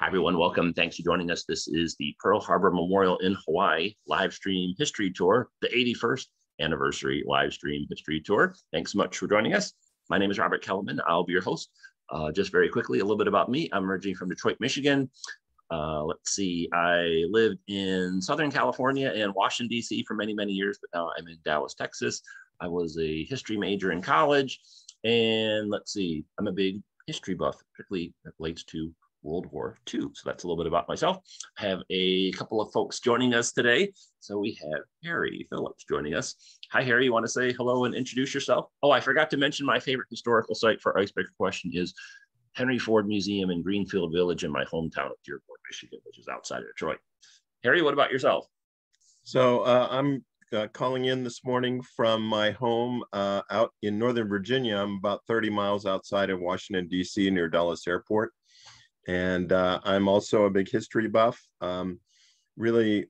Hi, everyone. Welcome. Thanks for joining us. This is the Pearl Harbor Memorial in Hawaii live stream history tour, the 81st anniversary live stream history tour. Thanks so much for joining us. My name is Robert Kelleman. I'll be your host. Just very quickly, a little bit about me. I'm originally from Detroit, Michigan. Let's see, I lived in Southern California and Washington, D.C. for many, many years, but now I'm in Dallas, Texas. I was a history major in college. And let's see, I'm a big history buff, particularly that relates to World War II. So that's a little bit about myself. I have a couple of folks joining us today. So we have Harry Phillips joining us. Hi, Harry. You want to say hello and introduce yourself? Oh, I forgot to mention my favorite historical site for Icebreaker Question is Henry Ford Museum in Greenfield Village in my hometown of Dearborn, Michigan, which is outside of Detroit. Harry, what about yourself? So I'm calling in this morning from my home out in Northern Virginia. I'm about 30 miles outside of Washington, D.C., near Dulles Airport. And I'm also a big history buff. Really,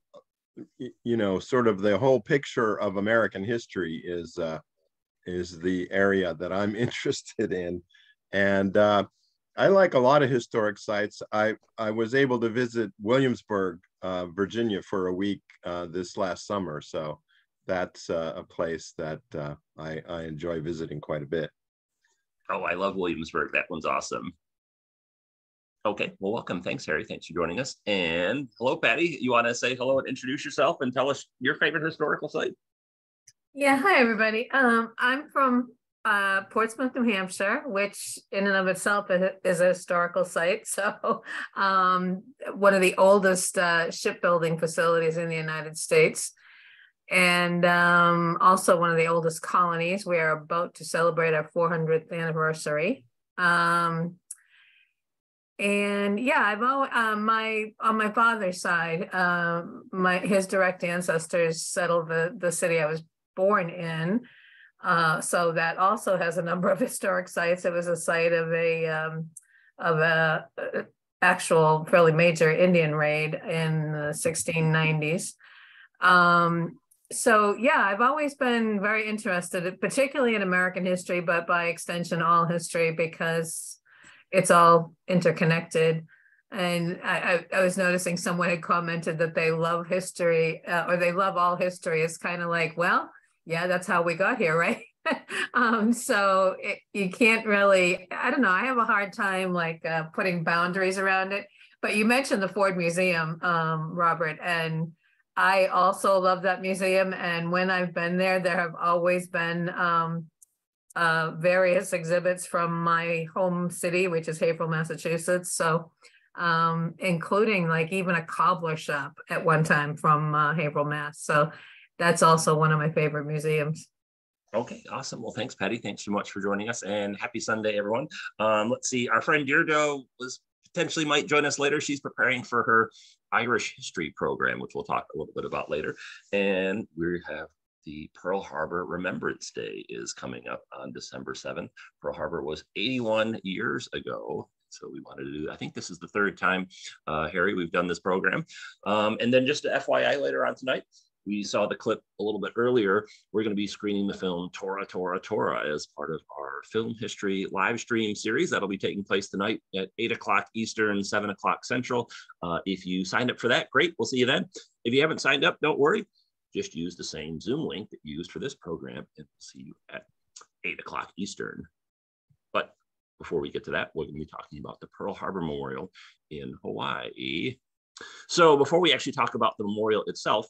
you know, sort of the whole picture of American history is the area that I'm interested in. And I like a lot of historic sites. I was able to visit Williamsburg, Virginia for a week this last summer. So that's a place that I enjoy visiting quite a bit. Oh, I love Williamsburg. That one's awesome. Okay, well, welcome. Thanks, Harry. Thanks for joining us. And hello, Patty. You want to say hello and introduce yourself and tell us your favorite historical site? Yeah, hi, everybody. I'm from Portsmouth, New Hampshire, which in and of itself is a historical site. So one of the oldest shipbuilding facilities in the United States. And also one of the oldest colonies. We are about to celebrate our 400th anniversary. And yeah, I've always on my father's side, his direct ancestors settled the city I was born in. So that also has a number of historic sites. It was a site of a actual fairly major Indian raid in the 1690s. So yeah, I've always been very interested, particularly in American history, but by extension, all history, because it's all interconnected. And I was noticing someone had commented that they love history or they love all history. It's kind of like, well, yeah, that's how we got here, right? So you can't really, I don't know, I have a hard time like putting boundaries around it. But you mentioned the Ford Museum, Robert, and I also love that museum. And when I've been there, there have always been various exhibits from my home city, which is Haverhill, Massachusetts. So including like even a cobbler shop at one time from Haverhill, Mass. So that's also one of my favorite museums. Okay, awesome. Well, thanks, Patty. Thanks so much for joining us, and happy Sunday, everyone. Let's see, our friend Deirdre potentially might join us later. She's preparing for her Irish history program, which we'll talk a little bit about later. And we have the Pearl Harbor Remembrance Day is coming up on December 7th. Pearl Harbor was 81 years ago. So we wanted to do, I think this is the third time, Harry, we've done this program. And then just a FYI later on tonight, we saw the clip a little bit earlier. We're going to be screening the film Tora, Tora, Tora as part of our film history live stream series. That'll be taking place tonight at 8 o'clock Eastern, 7 o'clock Central. If you signed up for that, great. We'll see you then. If you haven't signed up, don't worry. Just use the same Zoom link that you used for this program, and we'll see you at 8 o'clock Eastern. But before we get to that, we're going to be talking about the Pearl Harbor Memorial in Hawaii. So before we actually talk about the memorial itself,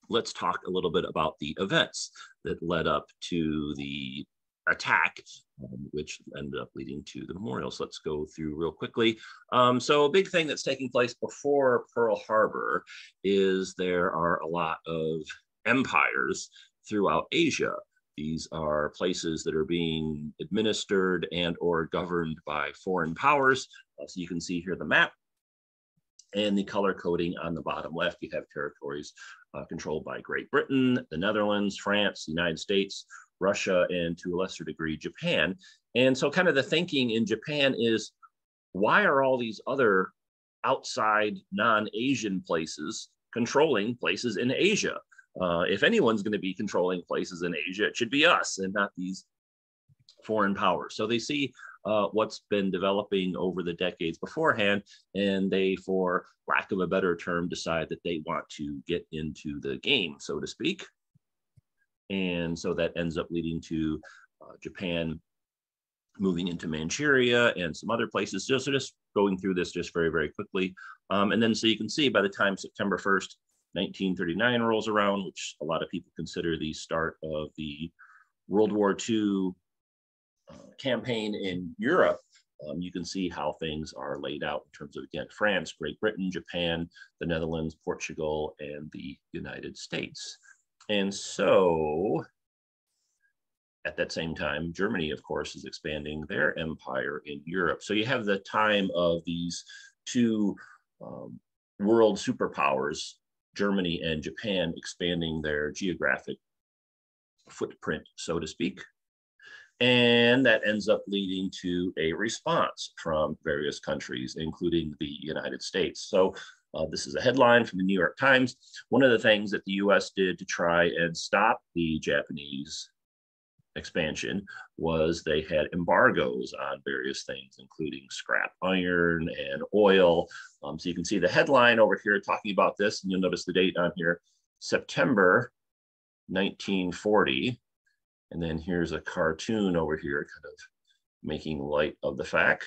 let's talk a little bit about the events that led up to the attack, which ended up leading to the memorial. So let's go through real quickly. So a big thing that's taking place before Pearl Harbor is there are a lot of empires throughout Asia. These are places that are being administered and or governed by foreign powers. So you can see here the map and the color coding on the bottom left. You have territories controlled by Great Britain, the Netherlands, France, the United States, Russia, and to a lesser degree, Japan. And so kind of the thinking in Japan is, why are all these other outside non-Asian places controlling places in Asia? If anyone's going to be controlling places in Asia, it should be us and not these foreign powers. So they see what's been developing over the decades beforehand. And they, for lack of a better term, decide that they want to get into the game, so to speak. And so that ends up leading to Japan moving into Manchuria and some other places. So just going through this just very, very quickly. And then so you can see by the time September 1st, 1939 rolls around, which a lot of people consider the start of the World War II campaign in Europe, you can see how things are laid out in terms of, again, France, Great Britain, Japan, the Netherlands, Portugal, and the United States. And so at that same time, Germany, of course, is expanding their empire in Europe. So you have the time of these two world superpowers, Germany and Japan, expanding their geographic footprint, so to speak. And that ends up leading to a response from various countries, including the United States. So this is a headline from the New York Times. One of the things that the US did to try and stop the Japanese expansion was they had embargoes on various things, including scrap iron and oil. So you can see the headline over here talking about this, and you'll notice the date on here, September 1940. And then here's a cartoon over here kind of making light of the fact.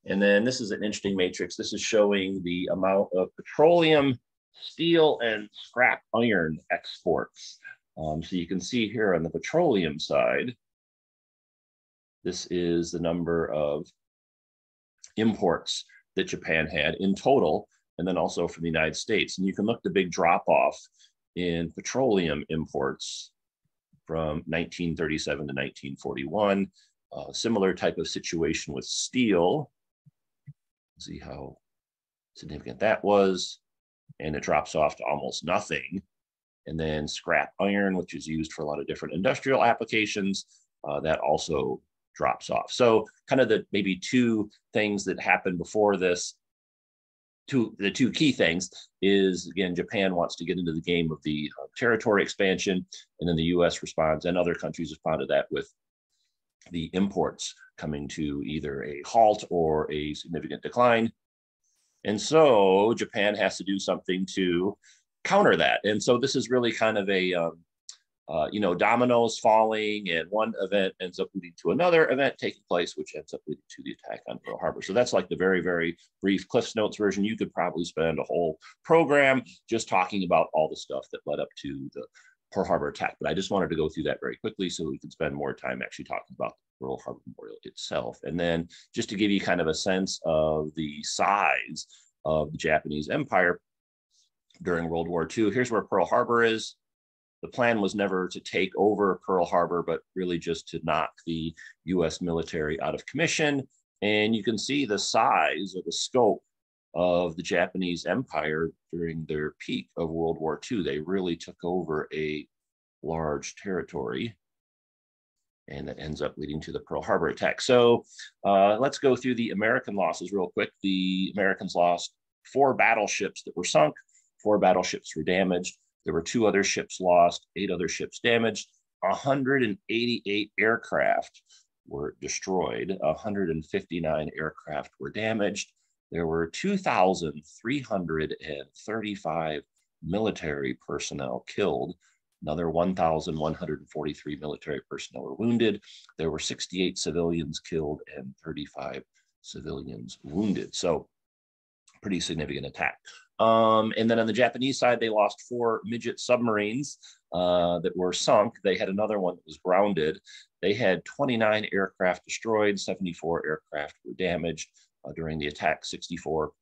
And then this is an interesting matrix. This is showing the amount of petroleum, steel, and scrap iron exports. So you can see here on the petroleum side, this is the number of imports that Japan had in total, and then also from the United States. And you can look at the big drop off in petroleum imports from 1937 to 1941. Similar type of situation with steel. See how significant that was. And it drops off to almost nothing. And then scrap iron, which is used for a lot of different industrial applications, that also drops off. So kind of the maybe two things that happened before this, the two key things is, again, Japan wants to get into the game of the territory expansion, and then the US responds, and other countries respond to that with the imports coming to either a halt or a significant decline. And so Japan has to do something to counter that. And so this is really kind of a, dominoes falling, and one event ends up leading to another event taking place, which ends up leading to the attack on Pearl Harbor. So that's like the very, very brief Cliff's Notes version. You could probably spend a whole program just talking about all the stuff that led up to the Pearl Harbor attack. But I just wanted to go through that very quickly so we could spend more time actually talking about the Pearl Harbor Memorial itself. And then just to give you kind of a sense of the size of the Japanese Empire during World War II, here's where Pearl Harbor is. The plan was never to take over Pearl Harbor, but really just to knock the US military out of commission. And you can see the size or the scope of the Japanese Empire during their peak of World War II. They really took over a large territory, and that ends up leading to the Pearl Harbor attack. So let's go through the American losses real quick. The Americans lost 4 battleships that were sunk, 4 battleships were damaged. There were 2 other ships lost, 8 other ships damaged, 188 aircraft were destroyed, 159 aircraft were damaged. There were 2,335 military personnel killed. Another 1,143 military personnel were wounded. There were 68 civilians killed and 35 civilians wounded. So pretty significant attack. And then on the Japanese side, they lost 4 midget submarines that were sunk. They had another one that was grounded. They had 29 aircraft destroyed, 74 aircraft were damaged during the attack. 64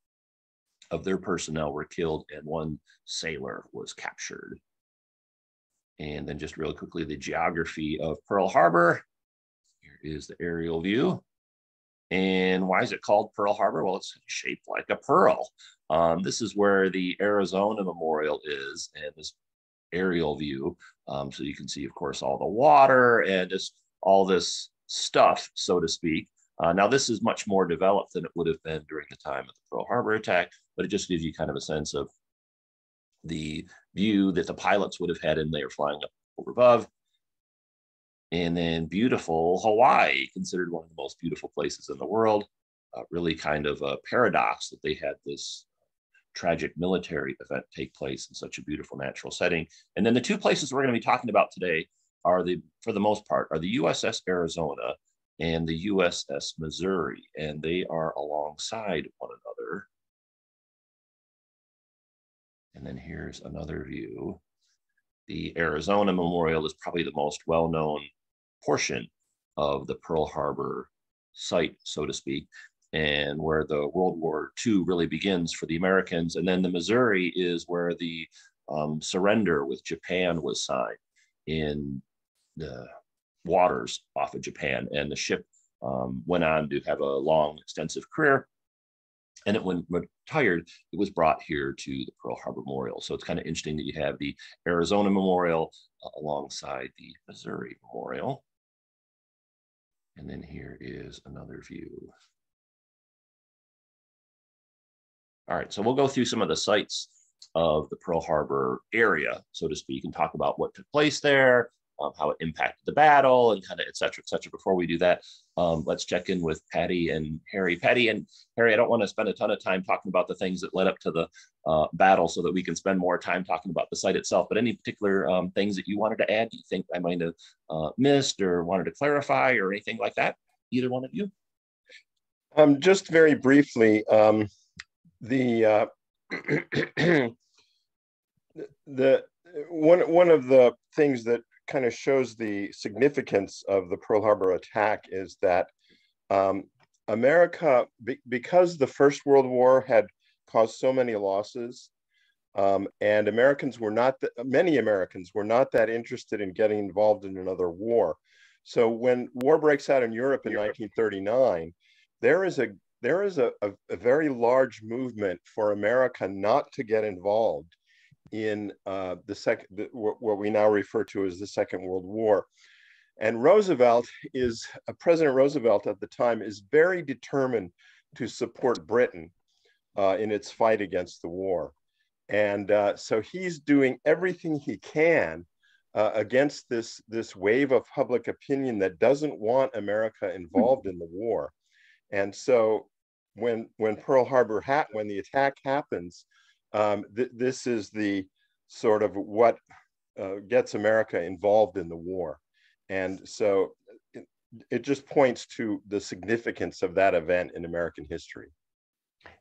of their personnel were killed, and 1 sailor was captured. And then just really quickly, the geography of Pearl Harbor. Here is the aerial view. And why is it called Pearl Harbor? Well, it's shaped like a pearl. This is where the Arizona Memorial is, and this aerial view. So you can see, of course, all the water and just all this stuff, so to speak. Now, this is much more developed than it would have been during the time of the Pearl Harbor attack, but it just gives you kind of a sense of the view that the pilots would have had, and they were flying up over above. And then beautiful Hawaii, considered one of the most beautiful places in the world. Really kind of a paradox that they had this tragic military event take place in such a beautiful natural setting. And then the two places we're going to be talking about today are for the most part, are the USS Arizona and the USS Missouri, and they are alongside one another. And then here's another view. The Arizona Memorial is probably the most well-known portion of the Pearl Harbor site, so to speak, and where the World War II really begins for the Americans. And then the Missouri is where the surrender with Japan was signed in the waters off of Japan. And the ship went on to have a long, extensive career. And when retired, it was brought here to the Pearl Harbor Memorial. So it's kind of interesting that you have the Arizona Memorial alongside the Missouri Memorial. And then here is another view. All right, so we'll go through some of the sites of the Pearl Harbor area, so to speak, and talk about what took place there, how it impacted the battle, and kind of et cetera, et cetera. Before we do that, let's check in with Patty and Harry. Patty and Harry, I don't want to spend a ton of time talking about the things that led up to the battle so that we can spend more time talking about the site itself, but any particular things that you wanted to add, do you think I might have missed or wanted to clarify or anything like that? Either one of you? Just very briefly, the one of the things that kind of shows the significance of the Pearl Harbor attack is that America, because the First World War had caused so many losses, and many Americans were not that interested in getting involved in another war. So when war breaks out in Europe in 1939, there is a very large movement for America not to get involved in what we now refer to as the Second World War. And President Roosevelt at the time is very determined to support Britain in its fight against the war. And so he's doing everything he can against this wave of public opinion that doesn't want America involved in the war. And so when the attack happens, this is the sort of what gets America involved in the war. And so it just points to the significance of that event in American history.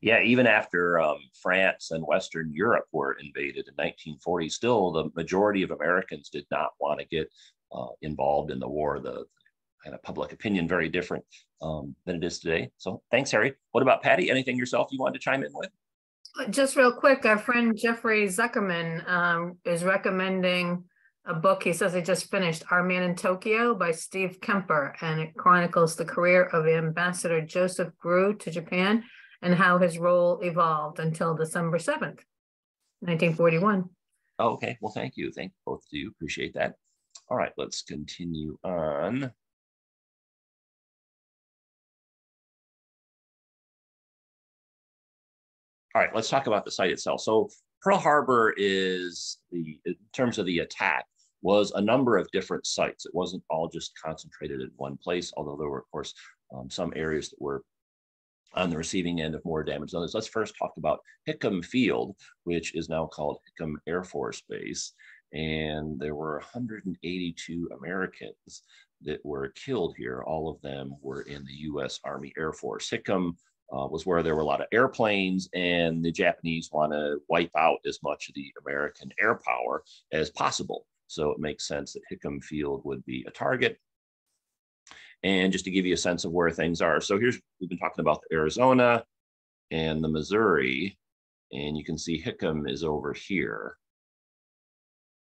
Yeah, even after France and Western Europe were invaded in 1940, still the majority of Americans did not want to get involved in the war. The kind of public opinion very different than it is today. So thanks, Harry. What about Patty? Anything yourself you wanted to chime in with? Just real quick, our friend Jeffrey Zuckerman is recommending a book. He says he just finished, Our Man in Tokyo by Steve Kemper, and it chronicles the career of Ambassador Joseph Grew to Japan and how his role evolved until December 7th, 1941. Oh, okay, well, thank you. Thank both of you, appreciate that. All right, let's continue on. All right, let's talk about the site itself. So Pearl Harbor is, in terms of the attack, was a number of different sites. It wasn't all just concentrated in one place, although there were, of course, some areas that were on the receiving end of more damage than others. Let's first talk about Hickam Field, which is now called Hickam Air Force Base. And there were 182 Americans that were killed here. All of them were in the U.S. Army Air Force. Hickam was where there were a lot of airplanes, and the Japanese want to wipe out as much of the American air power as possible. So it makes sense that Hickam Field would be a target. And just to give you a sense of where things are. So we've been talking about the Arizona and the Missouri, and you can see Hickam is over here.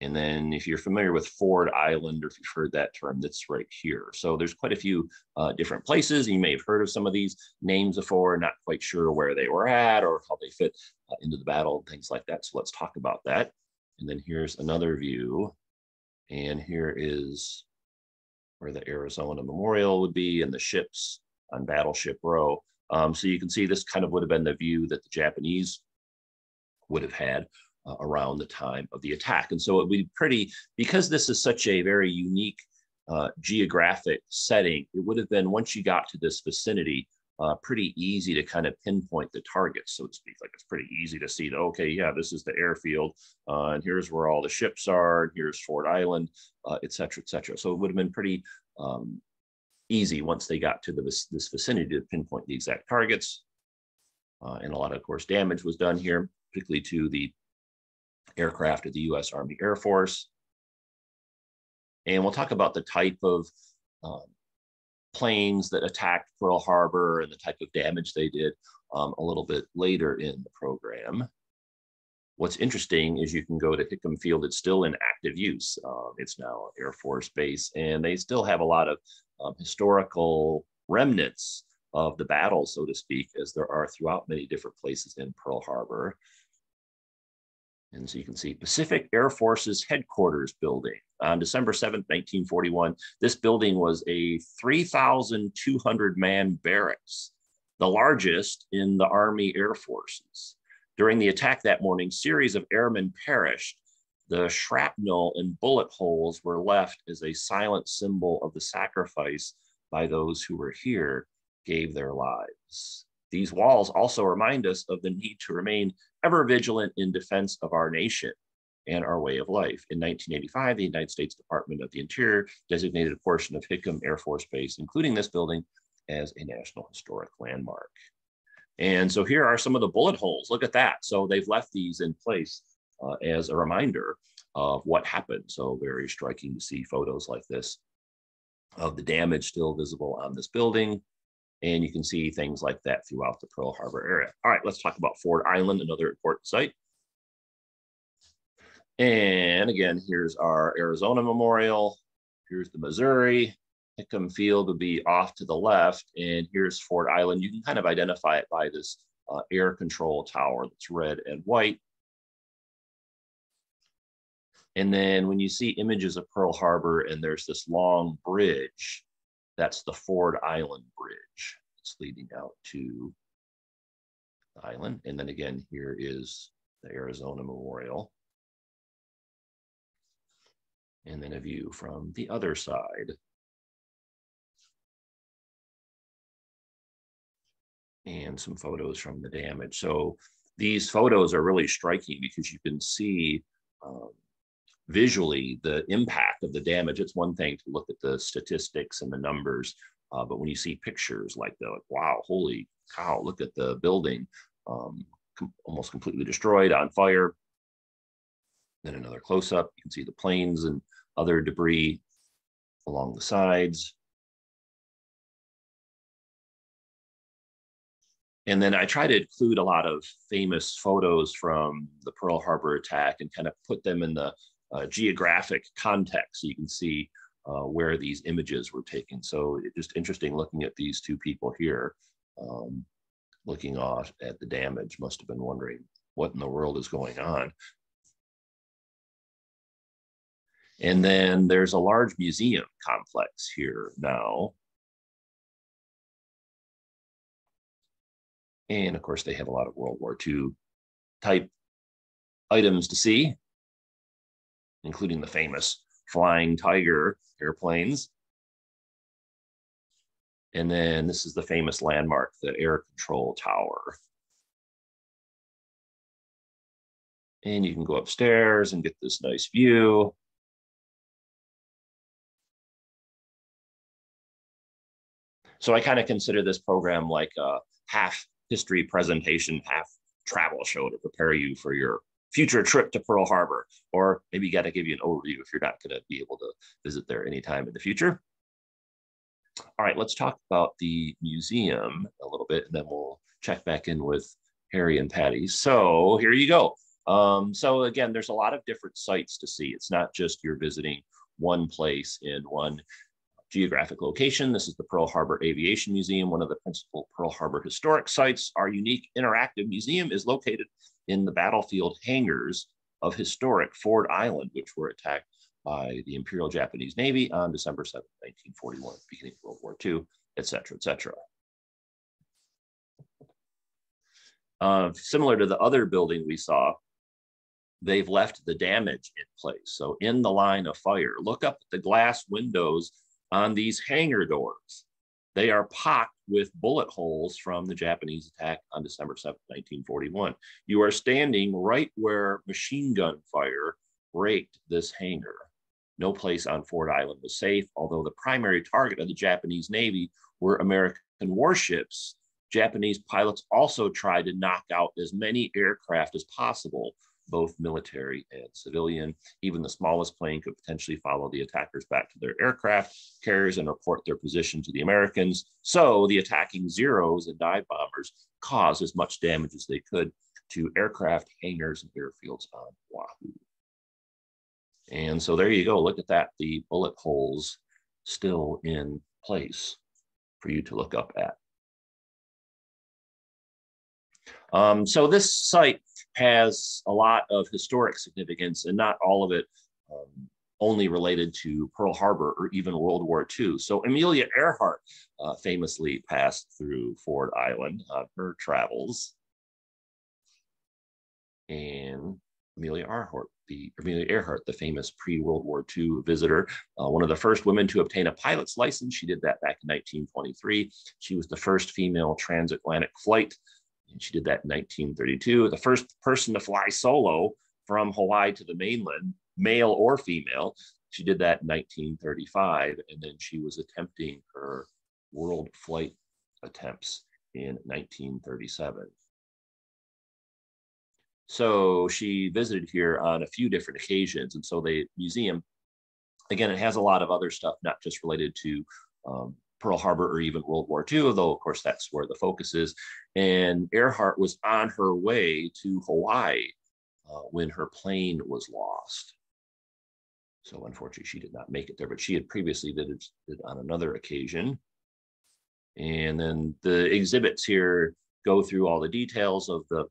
And then if you're familiar with Ford Island, or if you've heard that term, that's right here. So there's quite a few different places. You may have heard of some of these names before, not quite sure where they were at or how they fit into the battle and things like that. So let's talk about that. And then here's another view. And here is where the Arizona Memorial would be, and the ships on Battleship Row. So you can see this kind of would have been the view that the Japanese would have had around the time of the attack. And so it would be pretty, because this is such a very unique geographic setting, it would have been, once you got to this vicinity, pretty easy to kind of pinpoint the targets, so to speak. Like, it's pretty easy to see that, okay, yeah, this is the airfield, and here's where all the ships are, and here's Ford Island, et cetera, et cetera. So it would have been pretty easy once they got to this vicinity to pinpoint the exact targets. And a lot of course, damage was done here, particularly to the aircraft of the U.S. Army Air Force. And we'll talk about the type of planes that attacked Pearl Harbor and the type of damage they did a little bit later in the program. What's interesting is you can go to Hickam Field. It's still in active use. It's now an Air Force base, and they still have a lot of historical remnants of the battle, so to speak, as there are throughout many different places in Pearl Harbor. And so you can see Pacific Air Force's headquarters building. On December 7th, 1941, this building was a 3,200-man barracks, the largest in the Army Air Forces. During the attack that morning, series of airmen perished. The shrapnel and bullet holes were left as a silent symbol of the sacrifice by those who were here, gave their lives. These walls also remind us of the need to remain ever vigilant in defense of our nation and our way of life. In 1985, the United States Department of the Interior designated a portion of Hickam Air Force Base, including this building, as a National Historic Landmark. And so here are some of the bullet holes. Look at that. So they've left these in place as a reminder of what happened. So very striking to see photos like this of the damage still visible on this building. And you can see things like that throughout the Pearl Harbor area. All right, let's talk about Ford Island, another important site. And again, here's our Arizona Memorial. Here's the Missouri. Hickam Field would be off to the left. And here's Ford Island. You can kind of identify it by this air control tower that's red and white. And then when you see images of Pearl Harbor and there's this long bridge, that's the Ford Island Bridge. It's leading out to the island. And then again, here is the Arizona Memorial. And then a view from the other side. And some photos from the damage. So these photos are really striking because you can see visually the impact of the damage. It's one thing to look at the statistics and the numbers, but when you see pictures like that, like, wow, holy cow, look at the building almost completely destroyed, on fire. Then another close-up, you can see the planes and other debris along the sides. And then I try to include a lot of famous photos from the Pearl Harbor attack and kind of put them in the geographic context so you can see where these images were taken. So it's just interesting looking at these two people here, looking off at the damage, must have been wondering what in the world is going on. And then there's a large museum complex here now. And of course, they have a lot of World War II type items to see, including the famous Flying Tiger airplanes. And then this is the famous landmark, the air control tower. And you can go upstairs and get this nice view. So I kind of consider this program like a half history presentation, half travel show to prepare you for your future trip to Pearl Harbor, or maybe got to give you an overview if you're not going to be able to visit there anytime in the future. All right, let's talk about the museum a little bit, and then we'll check back in with Harry and Patty. So here you go. So again, there's a lot of different sites to see. It's not just you're visiting one place in one geographic location. This is the Pearl Harbor Aviation Museum, one of the principal Pearl Harbor historic sites. Our unique interactive museum is located in the battlefield hangars of historic Ford Island, which were attacked by the Imperial Japanese Navy on December 7th, 1941, beginning of World War II, et cetera, et cetera. Similar to the other building we saw, they've left the damage in place. So in the line of fire, look up at the glass windows on these hangar doors. They are pocked with bullet holes from the Japanese attack on December 7th, 1941. You are standing right where machine gun fire raked this hangar. No place on Ford Island was safe, although the primary target of the Japanese Navy were American warships. Japanese pilots also tried to knock out as many aircraft as possible, both military and civilian. Even the smallest plane could potentially follow the attackers back to their aircraft carriers and report their position to the Americans. So the attacking Zeros and dive bombers caused as much damage as they could to aircraft, hangars, and airfields on Oahu. And so there you go. Look at that. The bullet holes still in place for you to look up at. So this site has a lot of historic significance, and not all of it only related to Pearl Harbor or even World War II. So Amelia Earhart famously passed through Ford Island on her travels. And Amelia Earhart, the famous pre-World War II visitor, one of the first women to obtain a pilot's license. She did that back in 1923. She was the first female transatlantic flight. And she did that in 1932. The first person to fly solo from Hawaii to the mainland, male or female. She did that in 1935. And then she was attempting her world flight attempts in 1937. So she visited here on a few different occasions. And so the museum, again, it has a lot of other stuff, not just related to Pearl Harbor or even World War II, although of course that's where the focus is. And Earhart was on her way to Hawaii when her plane was lost. So unfortunately, she did not make it there, but she had previously did it on another occasion. And then the exhibits here go through all the details of the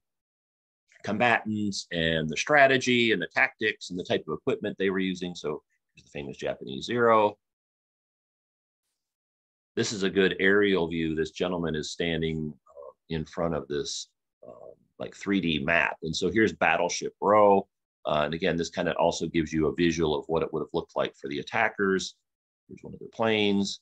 combatants and the strategy and the tactics and the type of equipment they were using. So here's the famous Japanese Zero. This is a good aerial view. This gentleman is standing in front of this like 3D map. And so here's Battleship Row. And again, this kind of also gives you a visual of what it would have looked like for the attackers. Here's one of their planes.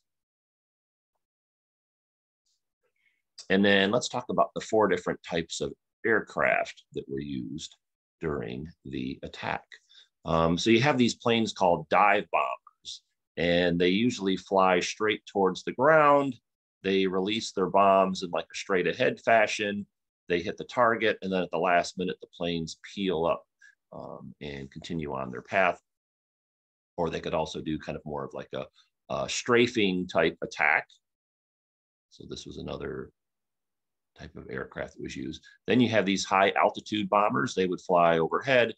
And then let's talk about the 4 different types of aircraft that were used during the attack. So you have these planes called dive bombers, and they usually fly straight towards the ground. They release their bombs in like a straight ahead fashion. They hit the target, and then at the last minute, the planes peel up and continue on their path. Or they could also do kind of more of like a strafing type attack. So this was another type of aircraft that was used. Then you have these high altitude bombers. They would fly overhead,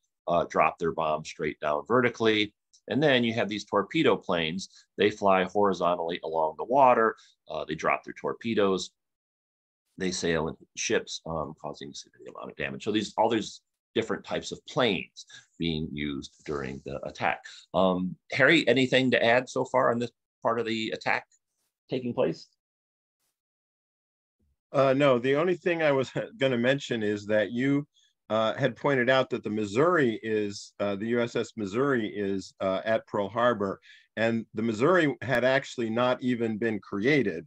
drop their bomb straight down vertically. And then you have these torpedo planes. They fly horizontally along the water. They drop their torpedoes. They sail into ships, causing a significant amount of damage. So all these different types of planes being used during the attack. Harry, anything to add so far on this part of the attack taking place? No, the only thing I was going to mention is that you had pointed out that the Missouri is, the USS Missouri is at Pearl Harbor, and the Missouri had actually not even been created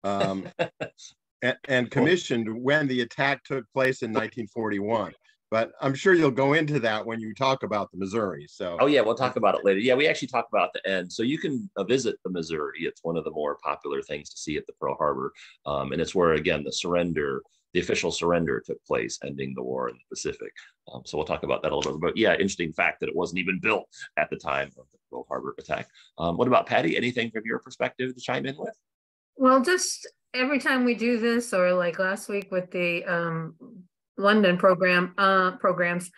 and commissioned when the attack took place in 1941. But I'm sure you'll go into that when you talk about the Missouri. So, oh yeah, we'll talk about it later. Yeah, we actually talk about the end. So you can visit the Missouri. It's one of the more popular things to see at the Pearl Harbor, and it's where again the official surrender took place, ending the war in the Pacific. So we'll talk about that a little bit. But yeah, interesting fact that it wasn't even built at the time of the Pearl Harbor attack. What about Patty? Anything from your perspective to chime in with? Well, just every time we do this, or like last week with the London programs,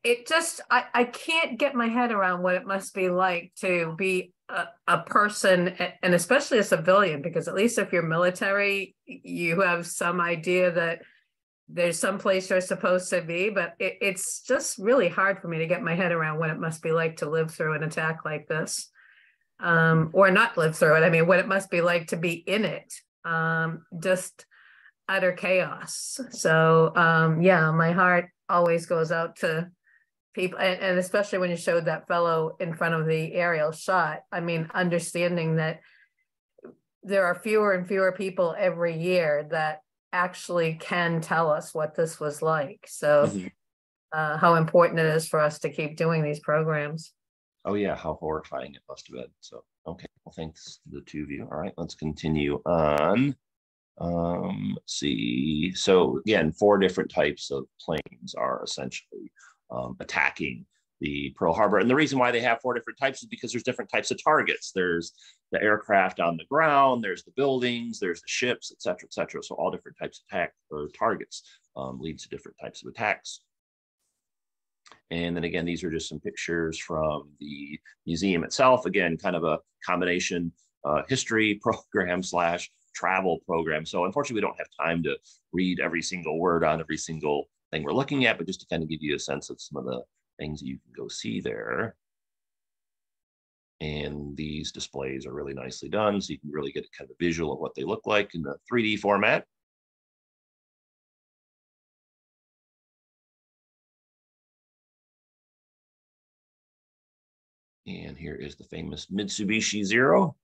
it just I can't get my head around what it must be like to be a person, and especially a civilian, because at least if you're military, you have some idea that there's some place you're supposed to be, but it's just really hard for me to get my head around what it must be like to live through an attack like this, or not live through it. I mean, what it must be like to be in it, just utter chaos. So yeah, my heart always goes out to people, and especially when you showed that fellow in front of the aerial shot, I mean, understanding that there are fewer and fewer people every year that actually can tell us what this was like. So how important it is for us to keep doing these programs. Oh yeah, how horrifying it must have been. So, okay, well, thanks to the two of you. All right, let's continue on. Let's see. So again, 4 different types of planes are essentially attacking the Pearl Harbor. And the reason why they have 4 different types is because there's different types of targets. There's the aircraft on the ground, there's the buildings, there's the ships, et cetera, et cetera. So all different types of attack or targets lead to different types of attacks. And then again, these are just some pictures from the museum itself. Again, kind of a combination history program / travel program. So unfortunately, we don't have time to read every single word on every single thing we're looking at, but just to kind of give you a sense of some of the things you can go see there. And these displays are really nicely done, so you can really get a kind of visual of what they look like in the 3D format. And here is the famous Mitsubishi Zero.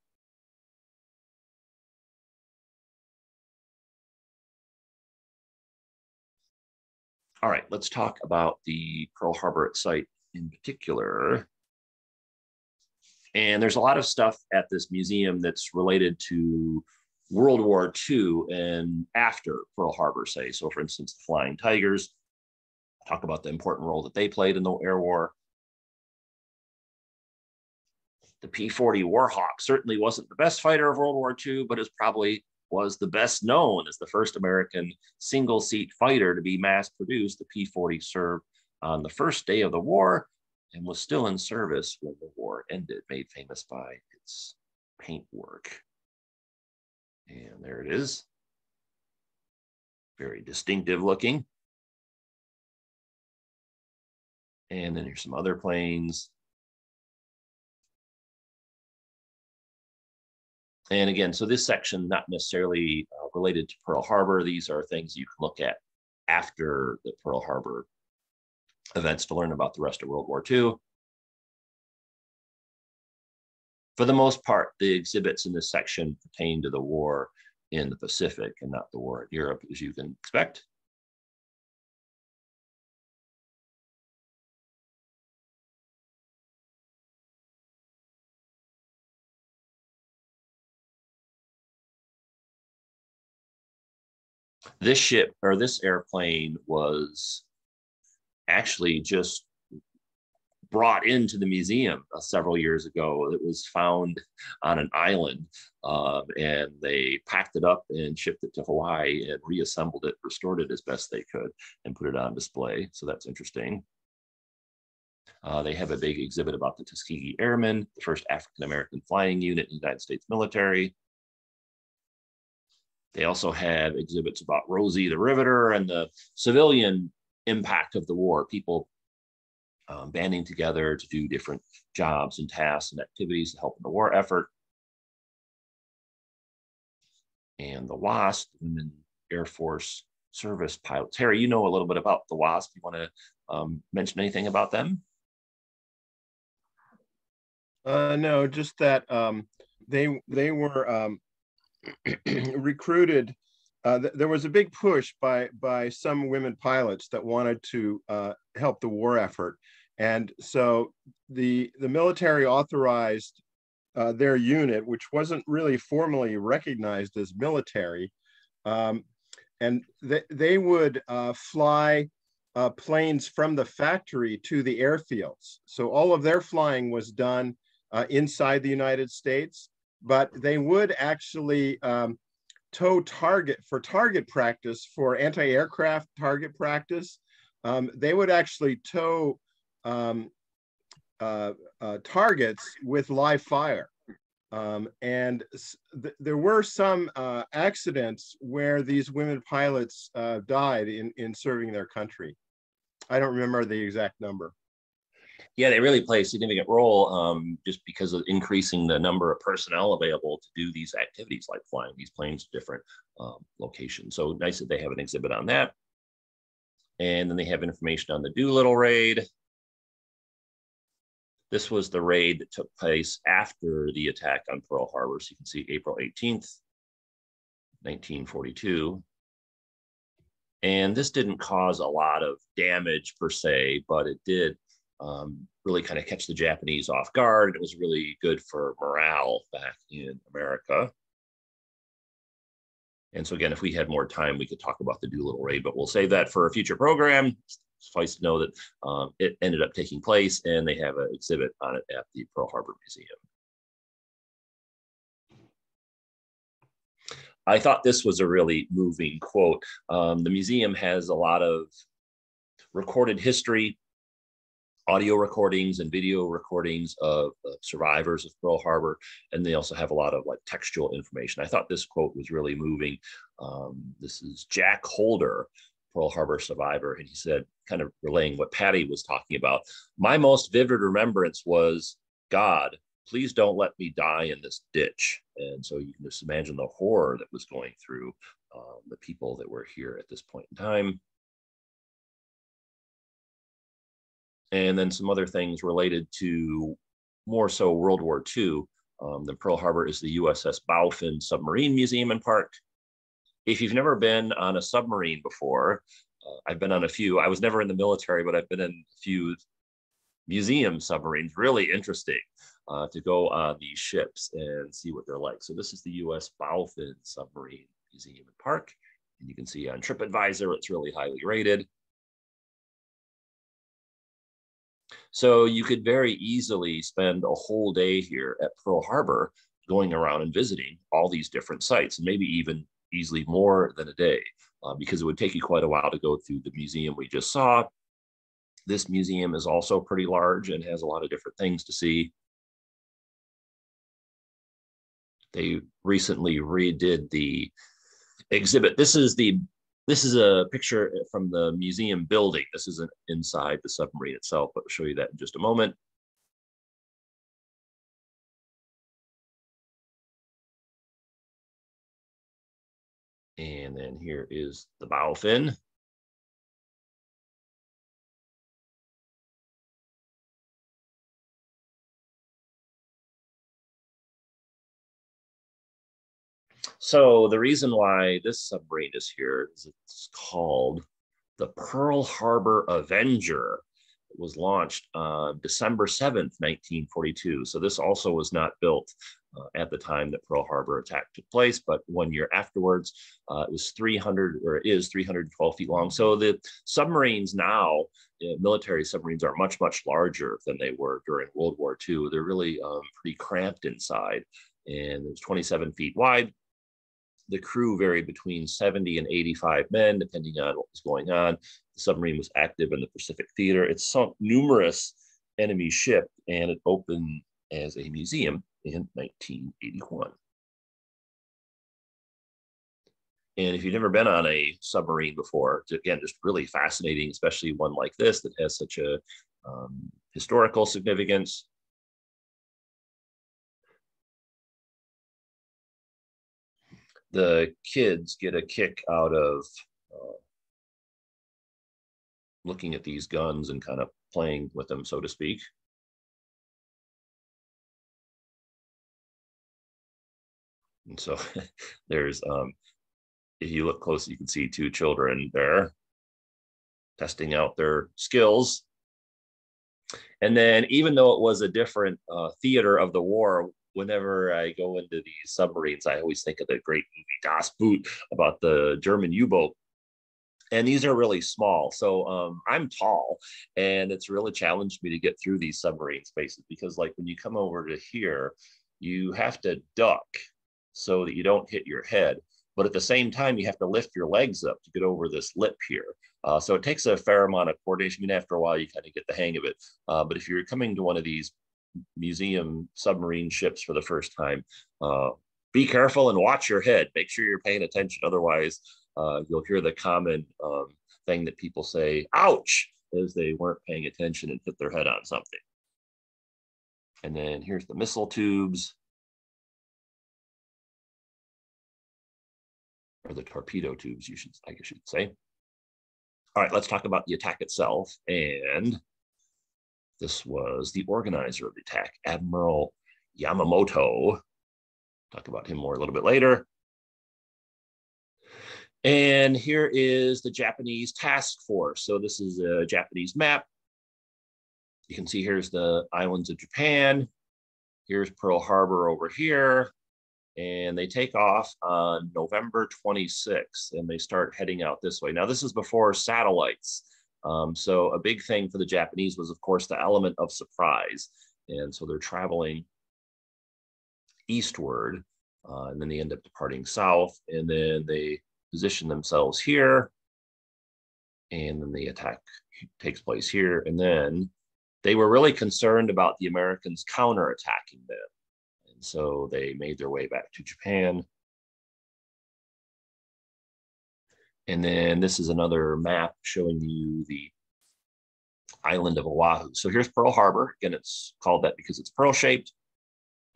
All right, let's talk about the Pearl Harbor site in particular. And there's a lot of stuff at this museum that's related to World War II and after Pearl Harbor, say. So for instance, the Flying Tigers, talk about the important role that they played in the air war. The P-40 Warhawk certainly wasn't the best fighter of World War II, but is probably was the best known as the first American single-seat fighter to be mass-produced. The P-40 served on the first day of the war and was still in service when the war ended, made famous by its paintwork. And there it is. Very distinctive looking. And then here's some other planes. And again, so this section, not necessarily related to Pearl Harbor. These are things you can look at after the Pearl Harbor events to learn about the rest of World War II. For the most part, the exhibits in this section pertain to the war in the Pacific and not the war in Europe, as you can expect. This ship or this airplane was actually just brought into the museum several years ago. It was found on an island, and they packed it up and shipped it to Hawaii and reassembled it, restored it as best they could, and put it on display. So that's interesting. They have a big exhibit about the Tuskegee Airmen, the first African-American flying unit in the United States military. They also have exhibits about Rosie the Riveter and the civilian impact of the war, people banding together to do different jobs and tasks and activities to help in the war effort. And the WASP, Women Air Force Service Pilots. Harry, you know a little bit about the WASP. You want to mention anything about them? No, just that they were recruited. There was a big push by some women pilots that wanted to help the war effort, and so the military authorized their unit, which wasn't really formally recognized as military, and they would fly planes from the factory to the airfields. So all of their flying was done inside the United States, but they would actually tow target practice, for anti-aircraft target practice. They would actually tow targets with live fire. And there were some accidents where these women pilots died in serving their country. I don't remember the exact number. Yeah, they really play a significant role just because of increasing the number of personnel available to do these activities like flying these planes to different locations. So nice that they have an exhibit on that. And then they have information on the Doolittle raid. This was the raid that took place after the attack on Pearl Harbor. So you can see April 18th, 1942. And this didn't cause a lot of damage per se, but it did really kind of catch the Japanese off guard. It was really good for morale back in America. And so again, if we had more time, we could talk about the Doolittle raid, but we'll save that for a future program. Suffice to know that it ended up taking place, and they have an exhibit on it at the Pearl Harbor Museum. I thought this was a really moving quote. The museum has a lot of recorded history, audio recordings and video recordings of survivors of Pearl Harbor, and they also have a lot of like textual information. I thought this quote was really moving. This is Jack Holder, Pearl Harbor survivor, and he said, kind of relaying what Patty was talking about, "My most vivid remembrance was, God, please don't let me die in this ditch." And so you can just imagine the horror that was going through the people that were here at this point in time. And then some other things related to more so World War II. The Pearl Harbor is the USS Bowfin Submarine Museum and Park. If you've never been on a submarine before, I've been on a few. I was never in the military, but I've been in a few museum submarines. Really interesting to go on these ships and see what they're like. So this is the US Bowfin Submarine Museum and Park. And you can see on TripAdvisor, it's really highly rated. So you could very easily spend a whole day here at Pearl Harbor going around and visiting all these different sites, and maybe even easily more than a day, because it would take you quite a while to go through the museum we just saw. This museum is also pretty large and has a lot of different things to see. They recently redid the exhibit. This is a picture from the museum building. This isn't inside the submarine itself, but I'll show you that in just a moment. And then here is the Bowfin. So the reason why this submarine is here is it's called the Pearl Harbor Avenger. It was launched on December 7th, 1942. So this also was not built at the time that Pearl Harbor attack took place, but 1 year afterwards. It was 300, or it is 312 feet long. So the submarines now, military submarines, are much, much larger than they were during World War II. They're really pretty cramped inside, and it was 27 feet wide. The crew varied between 70 and 85 men, depending on what was going on. The submarine was active in the Pacific Theater. It sunk numerous enemy ships, and it opened as a museum in 1981. And if you've never been on a submarine before, it's, again, just really fascinating, especially one like this that has such a historical significance. The kids get a kick out of looking at these guns and kind of playing with them, so to speak. And so there's, if you look close, you can see two children there testing out their skills. And then even though it was a different theater of the war, whenever I go into these submarines, I always think of the great movie Das Boot about the German U-boat. And these are really small. So I'm tall, and it's really challenged me to get through these submarine spaces, because like when you come over to here, you have to duck so that you don't hit your head. But at the same time, you have to lift your legs up to get over this lip here. So it takes a fair amount of coordination. I mean, after a while, you kind of get the hang of it. But if you're coming to one of these museum submarine ships for the first time, be careful and watch your head. Make sure you're paying attention. Otherwise, you'll hear the common thing that people say, ouch, as they weren't paying attention and hit their head on something. And then here's the missile tubes, or the torpedo tubes, I guess you'd say. All right, let's talk about the attack itself. And This was the organizer of the attack, Admiral Yamamoto. Talk about him more a little bit later. And here is the Japanese task force. So this is a Japanese map. You can see here's the islands of Japan. Here's Pearl Harbor over here. And they take off on November 26th, and they start heading out this way. Now, this is before satellites. So a big thing for the Japanese was, of course, the element of surprise. And so they're traveling eastward, and then they end up departing south, and then they position themselves here, and then the attack takes place here. And then they were really concerned about the Americans counterattacking them. And so they made their way back to Japan. And then this is another map showing you the island of Oahu. So here's Pearl Harbor. Again, it's called that because it's pearl-shaped.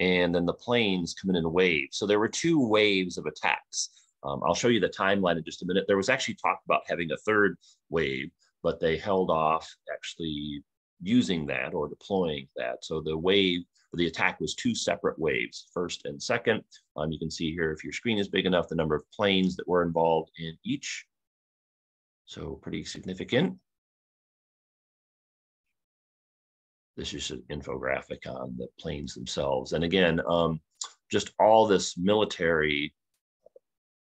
And then the planes come in waves. So there were 2 waves of attacks. I'll show you the timeline in just a minute. There was actually talk about having a 3rd wave, but they held off actually using that or deploying that. So the wave, the attack was 2 separate waves, 1st and 2nd. You can see here, if your screen is big enough, the number of planes that were involved in each. So pretty significant. This is an infographic on the planes themselves. And again, just all this military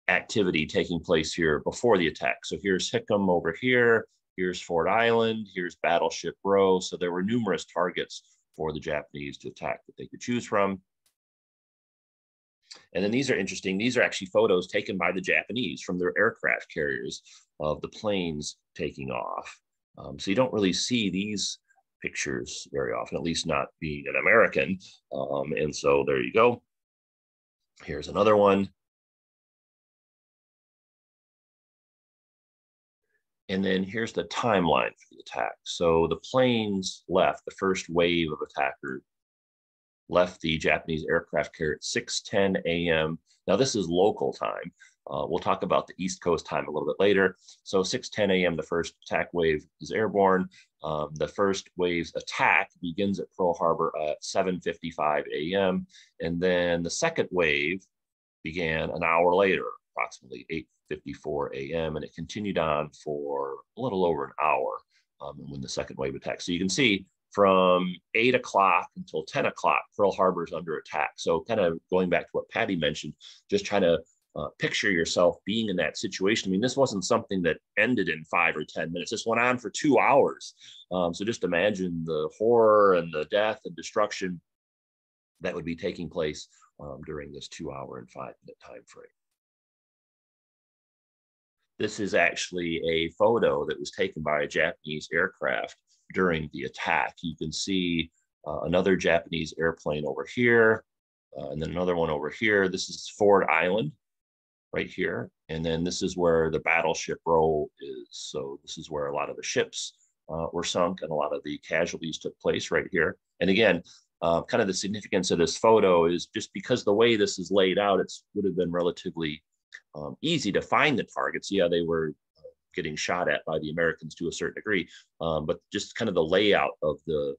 activity taking place here before the attack. So here's Hickam over here. Here's Ford Island. Here's Battleship Row. So there were numerous targets for the Japanese to attack that they could choose from. And then these are interesting. These are actually photos taken by the Japanese from their aircraft carriers of the planes taking off. So you don't really see these pictures very often, at least not being an American. And so there you go. Here's another one. And then here's the timeline for the attack. So the planes left, the first wave of attackers left the Japanese aircraft carrier at 6:10 a.m. Now this is local time. We'll talk about the East Coast time a little bit later. So 6:10 a.m., the first attack wave is airborne. The first wave's attack begins at Pearl Harbor at 7:55 a.m. And then the second wave began an hour later, approximately 8:54 a.m. And it continued on for a little over an hour when the second wave attacked. So you can see from 8 o'clock until 10 o'clock, Pearl Harbor is under attack. So kind of going back to what Patty mentioned, just trying to picture yourself being in that situation. I mean, this wasn't something that ended in 5 or 10 minutes. This went on for 2 hours. So just imagine the horror and the death and destruction that would be taking place during this 2-hour and 5-minute time frame. This is actually a photo that was taken by a Japanese aircraft during the attack. You can see another Japanese airplane over here, and then another one over here. This is Ford Island right here. And then this is where the Battleship Row is. So this is where a lot of the ships were sunk and a lot of the casualties took place right here. And again, kind of the significance of this photo is just because the way this is laid out, it would have been relatively easy to find the targets. Yeah, they were getting shot at by the Americans to a certain degree, but just kind of the layout of the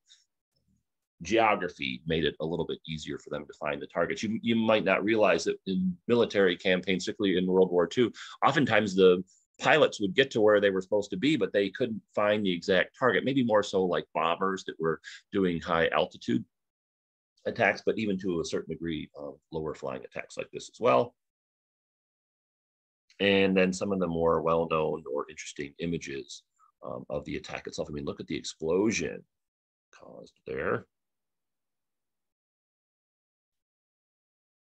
geography made it a little bit easier for them to find the targets. You might not realize that in military campaigns, particularly in World War II, oftentimes the pilots would get to where they were supposed to be, but they couldn't find the exact target. Maybe more so like bombers that were doing high altitude attacks, but even to a certain degree, lower flying attacks like this as well. And then some of the more well-known or interesting images of the attack itself. I mean, look at the explosion caused there.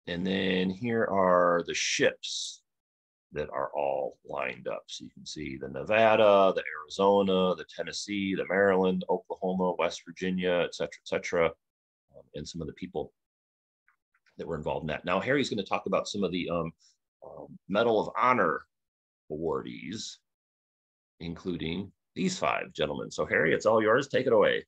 And then here are the ships that are all lined up. So you can see the Nevada, the Arizona, the Tennessee, the Maryland, Oklahoma, West Virginia, et cetera, and some of the people that were involved in that. Now, Harry's going to talk about some of the Medal of Honor awardees, including these 5 gentlemen. So Harry, it's all yours. Take it away.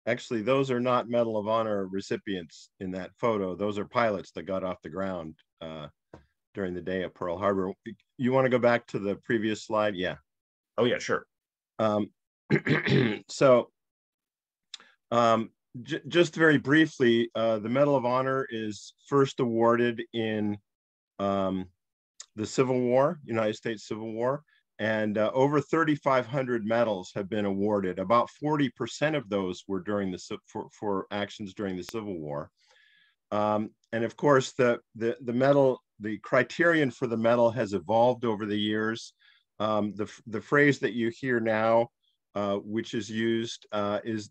Actually, those are not Medal of Honor recipients in that photo. Those are pilots that got off the ground during the day at Pearl Harbor. You want to go back to the previous slide? Yeah. Oh yeah, sure. Um, so just very briefly, the Medal of Honor is first awarded in the Civil War, United States Civil War, and over 3,500 medals have been awarded. About 40% of those were during the for actions during the Civil War. And of course, the medal, the criterion for the medal has evolved over the years. The phrase that you hear now, which is used, is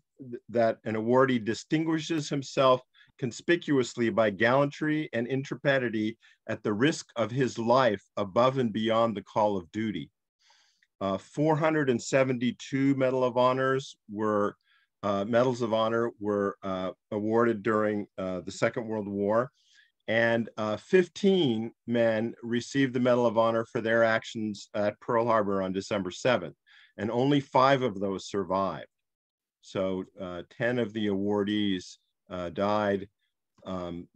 that an awardee distinguishes himself conspicuously by gallantry and intrepidity at the risk of his life above and beyond the call of duty. 472 Medals of Honor were awarded during the Second World War, and 15 men received the Medal of Honor for their actions at Pearl Harbor on December 7th, and only 5 of those survived. So 10 of the awardees died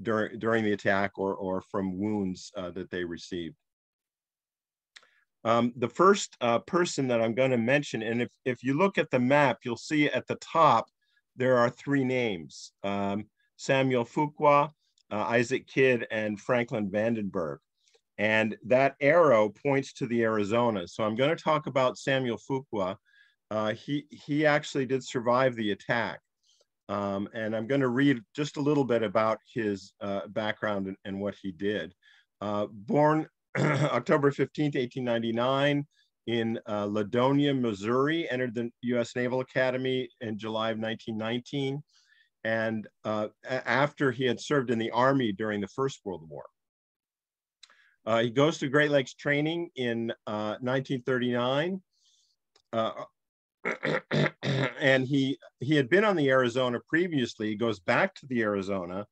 during the attack or from wounds that they received. The first person that I'm going to mention, and if you look at the map, you'll see at the top, there are 3 names, Samuel Fuqua, Isaac Kidd, and Franklin Vandenberg. And that arrow points to the Arizona. So I'm going to talk about Samuel Fuqua. He actually did survive the attack. And I'm going to read just a little bit about his background and what he did. Born October 15th, 1899 in Ladonia, Missouri, entered the U.S. Naval Academy in July of 1919. And after he had served in the Army during the First World War. He goes to Great Lakes training in 1939. And he had been on the Arizona previously. He goes back to the Arizona,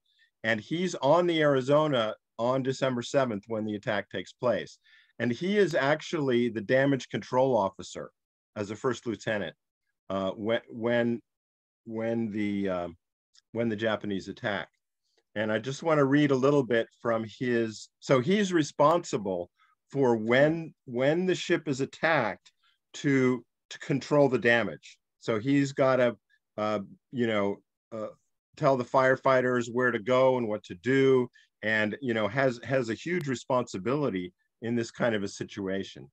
and he's on the Arizona on December 7th when the attack takes place. And he is actually the damage control officer as a first lieutenant when the Japanese attack. And I just want to read a little bit from his, so he's responsible for when the ship is attacked to control the damage. So he's got to, tell the firefighters where to go and what to do, and, has a huge responsibility in this kind of a situation.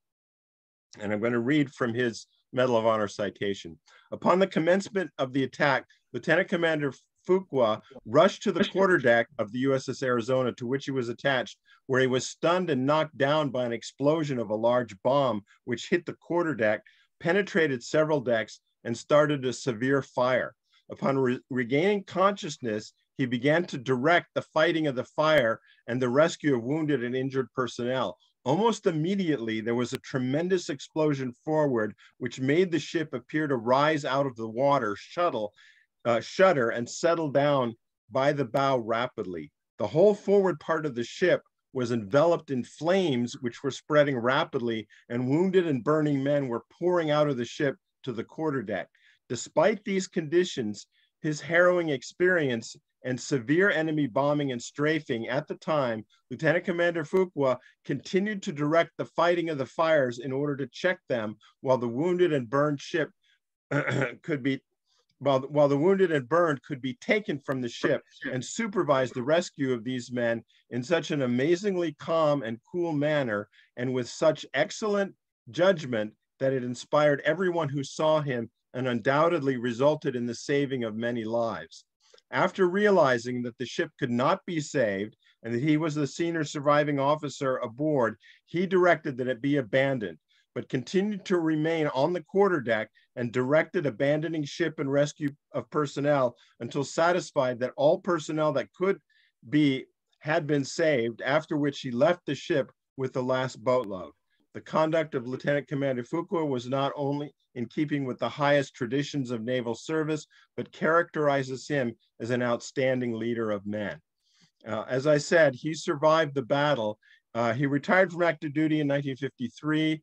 And I'm going to read from his Medal of Honor citation. Upon the commencement of the attack, Lieutenant Commander Fuqua rushed to the quarterdeck of the USS Arizona, to which he was attached, where he was stunned and knocked down by an explosion of a large bomb, which hit the quarterdeck, penetrated several decks, and started a severe fire. Upon regaining consciousness, he began to direct the fighting of the fire and the rescue of wounded and injured personnel. Almost immediately, there was a tremendous explosion forward, which made the ship appear to rise out of the water, shudder, and settle down by the bow rapidly. The whole forward part of the ship was enveloped in flames, which were spreading rapidly, and wounded and burning men were pouring out of the ship to the quarterdeck. Despite these conditions, his harrowing experience and severe enemy bombing and strafing at the time, Lieutenant Commander Fuqua continued to direct the fighting of the fires in order to check them while the wounded and burned ship could be taken from the ship, and supervise the rescue of these men in such an amazingly calm and cool manner, and with such excellent judgment that it inspired everyone who saw him and undoubtedly resulted in the saving of many lives. After realizing that the ship could not be saved and that he was the senior surviving officer aboard, he directed that it be abandoned, but continued to remain on the quarterdeck and directed abandoning ship and rescue of personnel until satisfied that all personnel that could be had been saved, after which he left the ship with the last boatload. The conduct of Lieutenant Commander Fuqua was not only in keeping with the highest traditions of naval service, but characterizes him as an outstanding leader of men. As I said, he survived the battle. He retired from active duty in 1953,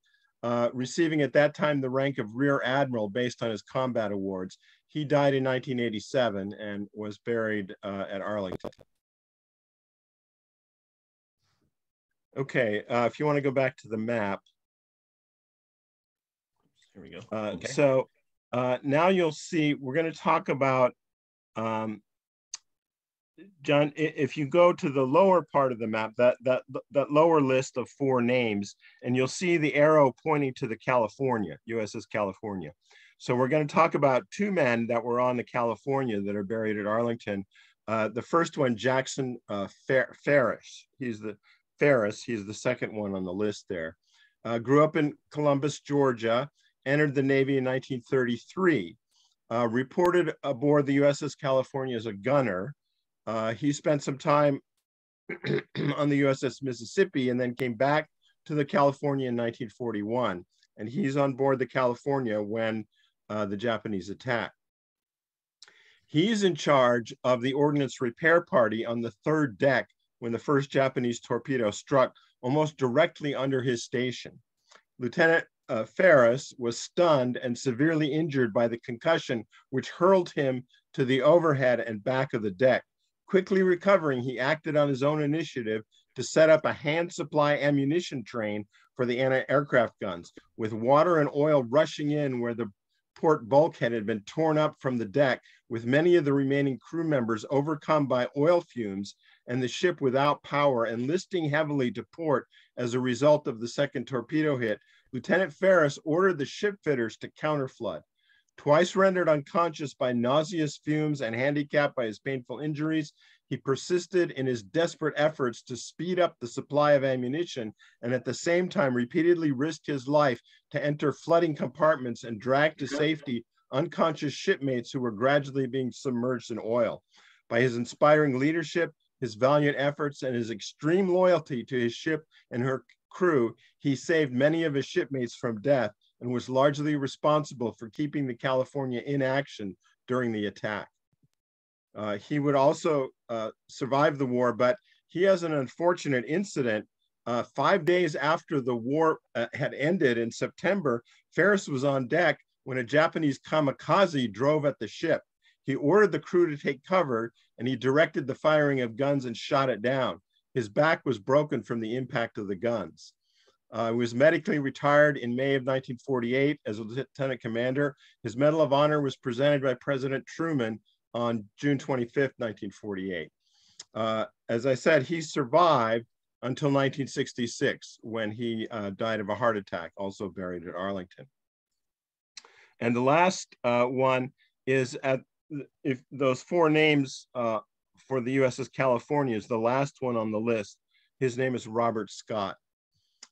receiving at that time the rank of Rear Admiral based on his combat awards. He died in 1987 and was buried at Arlington. Okay, if you want to go back to the map. Here we go. Okay. So now you'll see, we're going to talk about, John, if you go to the lower part of the map, that lower list of 4 names, and you'll see the arrow pointing to the California, USS California. So we're going to talk about 2 men that were on the California that are buried at Arlington. The first one, Jackson Ferris. He's the second one on the list there. Grew up in Columbus, Georgia, entered the Navy in 1933, reported aboard the USS California as a gunner. He spent some time on the USS Mississippi and then came back to the California in 1941. And he's on board the California when the Japanese attack. He's in charge of the ordnance repair party on the 3rd deck when the first Japanese torpedo struck almost directly under his station. Lieutenant Ferris was stunned and severely injured by the concussion, which hurled him to the overhead and back of the deck. Quickly recovering, he acted on his own initiative to set up a hand supply ammunition train for the anti-aircraft guns, with water and oil rushing in where the port bulkhead had been torn up from the deck, with many of the remaining crew members overcome by oil fumes and the ship without power and listing heavily to port as a result of the second torpedo hit. Lieutenant Ferris ordered the ship fitters to counterflood. Twice rendered unconscious by nauseous fumes and handicapped by his painful injuries, he persisted in his desperate efforts to speed up the supply of ammunition and at the same time repeatedly risked his life to enter flooding compartments and drag to safety unconscious shipmates who were gradually being submerged in oil. By his inspiring leadership, his valiant efforts, and his extreme loyalty to his ship and her crew, he saved many of his shipmates from death and was largely responsible for keeping the California in action during the attack. He would also survive the war, but he has an unfortunate incident. 5 days after the war had ended in September, Ferris was on deck when a Japanese kamikaze drove at the ship. He ordered the crew to take cover, and he directed the firing of guns and shot it down. His back was broken from the impact of the guns. He was medically retired in May of 1948 as a lieutenant commander. His Medal of Honor was presented by President Truman on June 25th, 1948. As I said, he survived until 1966 when he died of a heart attack, also buried at Arlington. And the last one is if those 4 names for the USS California is the last one on the list. His name is Robert Scott.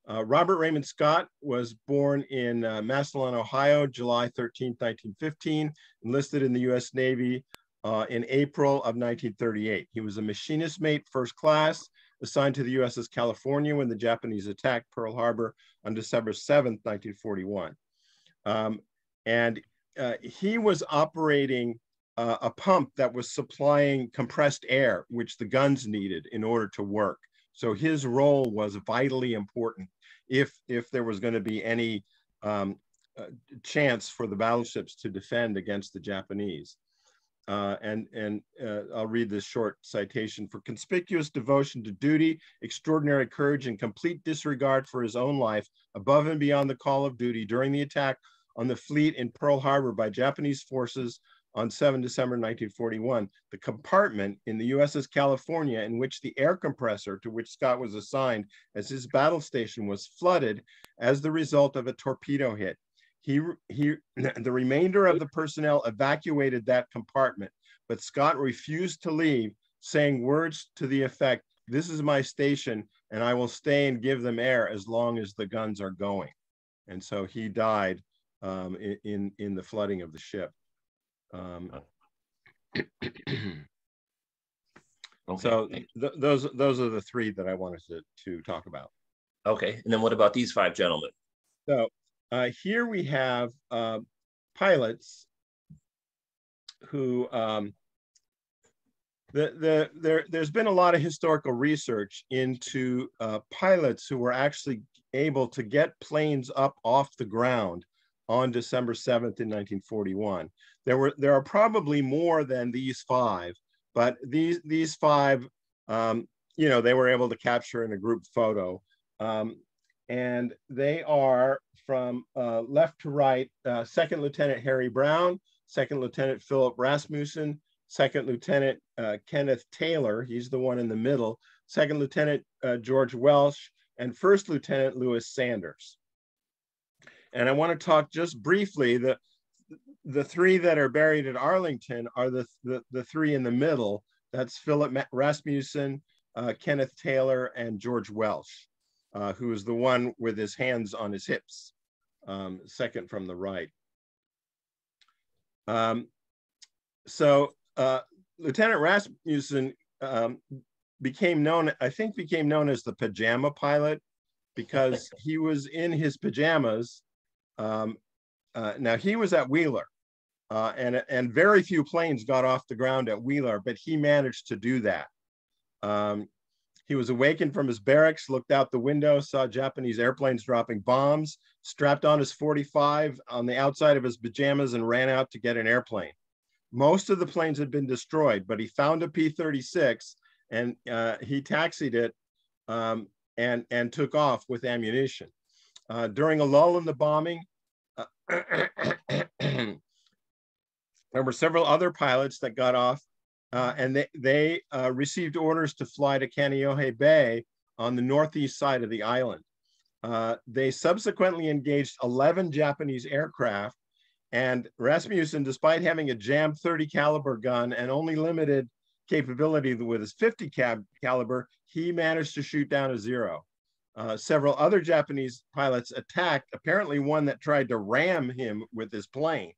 Robert Raymond Scott was born in Massillon, Ohio, July 13, 1915, enlisted in the U.S. Navy in April of 1938. He was a machinist mate, first class, assigned to the USS California when the Japanese attacked Pearl Harbor on December 7, 1941. He was operating a pump that was supplying compressed air, which the guns needed in order to work. So his role was vitally important if there was going to be any chance for the battleships to defend against the Japanese. I'll read this short citation. For conspicuous devotion to duty, extraordinary courage, and complete disregard for his own life, above and beyond the call of duty during the attack on the fleet in Pearl Harbor by Japanese forces on 7 December 1941, the compartment in the USS California in which the air compressor to which Scott was assigned as his battle station was flooded as the result of a torpedo hit. The remainder of the personnel evacuated that compartment, but Scott refused to leave, saying words to the effect, "This is my station, and I will stay and give them air as long as the guns are going." And so he died in the flooding of the ship. Okay. So those are the 3 that I wanted to talk about. Okay, and then what about these 5 gentlemen? So here we have pilots who there's been a lot of historical research into pilots who were actually able to get planes up off the ground on December 7th in 1941. There are probably more than these 5, but these 5, they were able to capture in a group photo. and they are from left to right, Second Lieutenant Harry Brown, Second Lieutenant Philip Rasmussen, Second Lieutenant Kenneth Taylor, he's the one in the middle, Second Lieutenant George Welsh, and First Lieutenant Lewis Sanders. And I want to talk just briefly, the three that are buried at Arlington are the three in the middle. That's Philip Rasmussen, Kenneth Taylor, and George Welsh, who is the one with his hands on his hips, second from the right. Lieutenant Rasmussen became known as the pajama pilot because he was in his pajamas. Now he was at Wheeler, and very few planes got off the ground at Wheeler, but he managed to do that. He was awakened from his barracks, looked out the window, saw Japanese airplanes dropping bombs, strapped on his 45 on the outside of his pajamas, and ran out to get an airplane. Most of the planes had been destroyed, but he found a P-36 and he taxied it and took off with ammunition. During a lull in the bombing, there were several other pilots that got off, and they received orders to fly to Kaneohe Bay on the northeast side of the island. They subsequently engaged 11 Japanese aircraft, and Rasmussen, despite having a jammed 30 caliber gun and only limited capability with his 50 caliber, he managed to shoot down a Zero. Several other Japanese pilots attacked, apparently one that tried to ram him with his plane.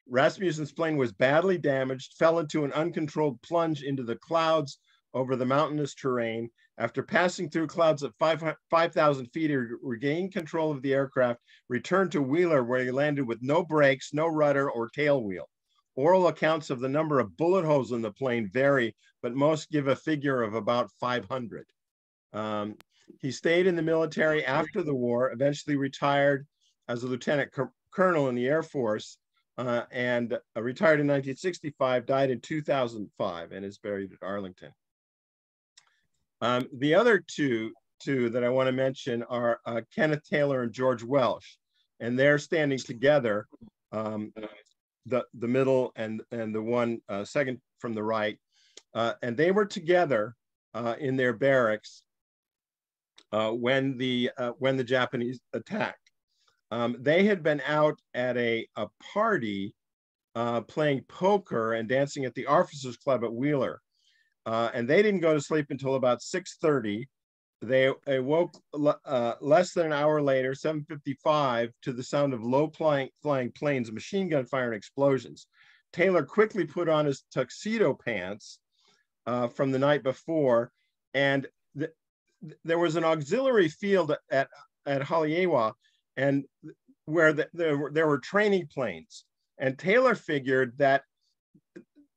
Rasmussen's plane was badly damaged, fell into an uncontrolled plunge into the clouds over the mountainous terrain. After passing through clouds at 5,000 feet, he regained control of the aircraft, returned to Wheeler, where he landed with no brakes, no rudder, or tail wheel. Oral accounts of the number of bullet holes in the plane vary, but most give a figure of about 500. He stayed in the military after the war, eventually retired as a lieutenant colonel in the Air Force, and retired in 1965, died in 2005, and is buried at Arlington. The other two that I want to mention are Kenneth Taylor and George Welsh, and they're standing together, the middle and the one second from the right, and they were together in their barracks when the Japanese attacked. They had been out at a party playing poker and dancing at the Officers Club at Wheeler. And they didn't go to sleep until about 6:30. They woke less than an hour later, 7:55, to the sound of low-flying planes, machine gun fire, and explosions. Taylor quickly put on his tuxedo pants from the night before, and there was an auxiliary field at Haleiwa, and where there were training planes. And Taylor figured that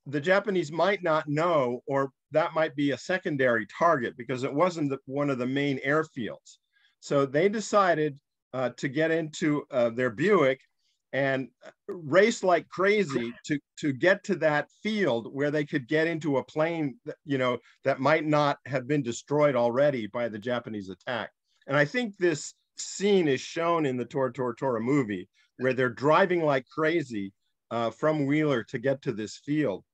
the Japanese might not know, or that might be a secondary target because it wasn't one of the main airfields. So they decided to get into their Buick and race like crazy to get to that field where they could get into a plane that, that might not have been destroyed already by the Japanese attack. And I think this scene is shown in the Tora Tora Tora movie, where they're driving like crazy from Wheeler to get to this field.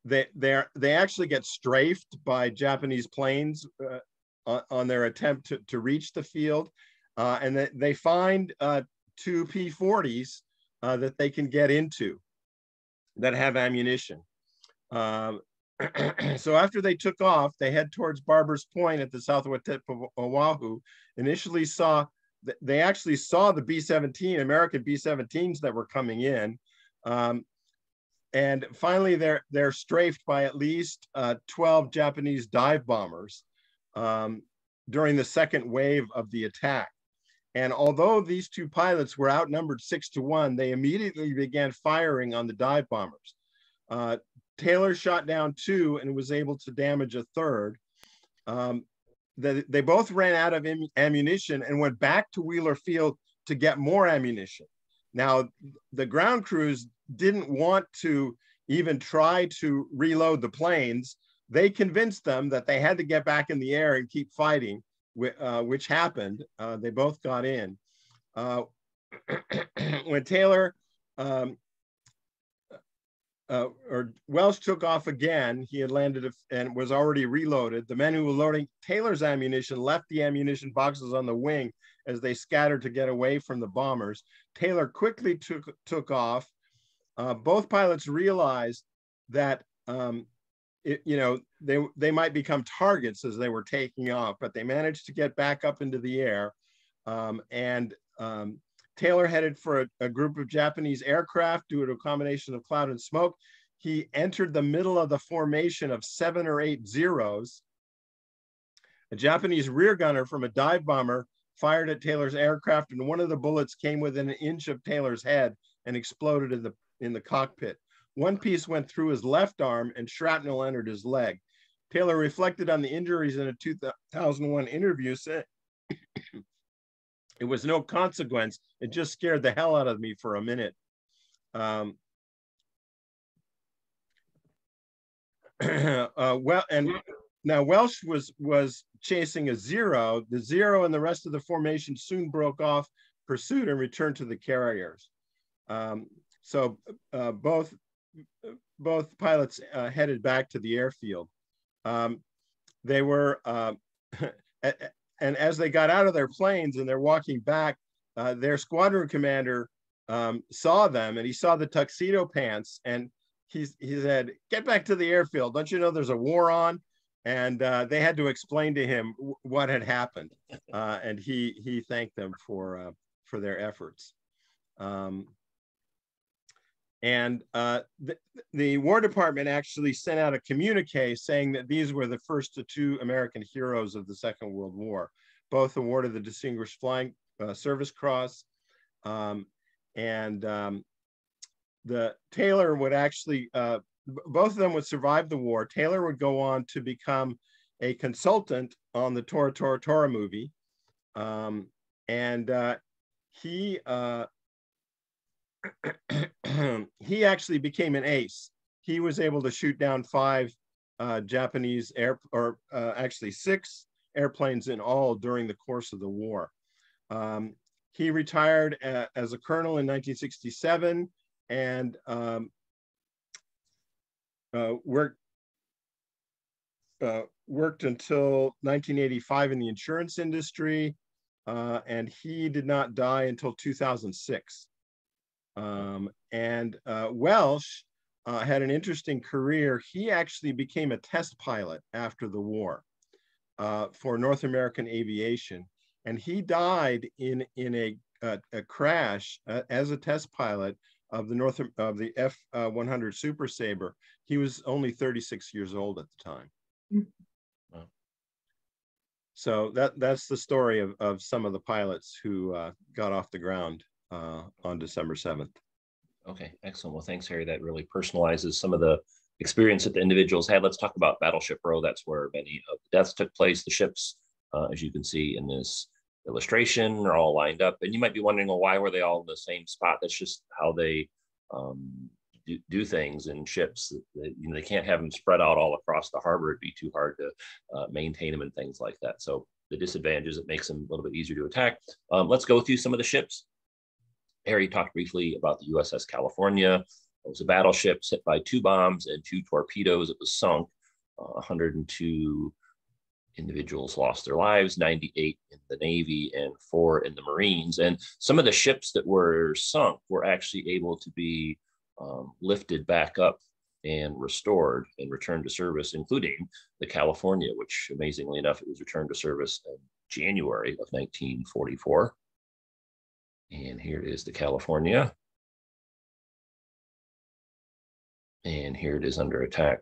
They actually get strafed by Japanese planes on their attempt to reach the field, and they find two P-40s that they can get into that have ammunition. So after they took off, they head towards Barber's Point at the southwest tip of Oahu. Initially they actually saw the B-17, American B-17s that were coming in. And finally, they're strafed by at least 12 Japanese dive bombers during the second wave of the attack. And although these two pilots were outnumbered 6-1, they immediately began firing on the dive bombers. Taylor shot down two and was able to damage a third. They both ran out of ammunition and went back to Wheeler Field to get more ammunition. Now, the ground crews didn't want to even try to reload the planes they convinced them that they had to get back in the air and keep fighting, which happened. They both got in. When Taylor or Welsh took off again, he had landed and was already reloaded. The men who were loading Taylor's ammunition left the ammunition boxes on the wing as they scattered to get away from the bombers. Taylor quickly took off. Both pilots realized that they might become targets as they were taking off, but they managed to get back up into the air. Taylor headed for a group of Japanese aircraft due to a combination of cloud and smoke. He entered the middle of the formation of 7 or 8 Zeros. A Japanese rear gunner from a dive bomber fired at Taylor's aircraft, and one of the bullets came within an inch of Taylor's head and exploded in the cockpit. One piece went through his left arm and shrapnel entered his leg. Taylor reflected on the injuries in a 2001 interview, saying, "It was no consequence. It just scared the hell out of me for a minute." Now Welsh was chasing a Zero. The Zero and the rest of the formation soon broke off pursuit and returned to the carriers. So both pilots headed back to the airfield. They were, and as they got out of their planes and they're walking back, their squadron commander saw them, and he saw the tuxedo pants, and he said, "Get back to the airfield. Don't you know there's a war on?" And they had to explain to him what had happened, and he thanked them for their efforts. The War Department actually sent out a communique saying that these were the first 2 American heroes of the Second World War, both awarded the Distinguished Flying Service Cross. The Taylor would actually, both of them would survive the war. Taylor would go on to become a consultant on the Tora Tora Tora movie. He actually became an ace. He was able to shoot down 5 Japanese actually 6 airplanes in all during the course of the war. He retired as a colonel in 1967 and worked until 1985 in the insurance industry, and he did not die until 2006. Welsh had an interesting career. He actually became a test pilot after the war for North American Aviation, and he died in a crash as a test pilot of the F-100 Super Sabre. He was only 36 years old at the time. Wow. So that's the story of some of the pilots who got off the ground on December 7th. Okay, excellent. Well, thanks, Harry. That really personalizes some of the experience that the individuals had. Let's talk about Battleship Row. That's where many of the deaths took place. The ships, as you can see in this illustration, are all lined up. And you might be wondering, well, why were they all in the same spot? That's just how they do things in ships. They can't have them spread out all across the harbor. It'd be too hard to maintain them and things like that. So the disadvantage is it makes them a little bit easier to attack. Let's go through some of the ships. Harry talked briefly about the USS California. It was a battleship hit by 2 bombs and 2 torpedoes. It was sunk. 102 individuals lost their lives, 98 in the Navy and 4 in the Marines. And some of the ships that were sunk were actually able to be lifted back up and restored and returned to service, including the California, which amazingly enough, it was returned to service in January of 1944. And here is the California. And here it is under attack.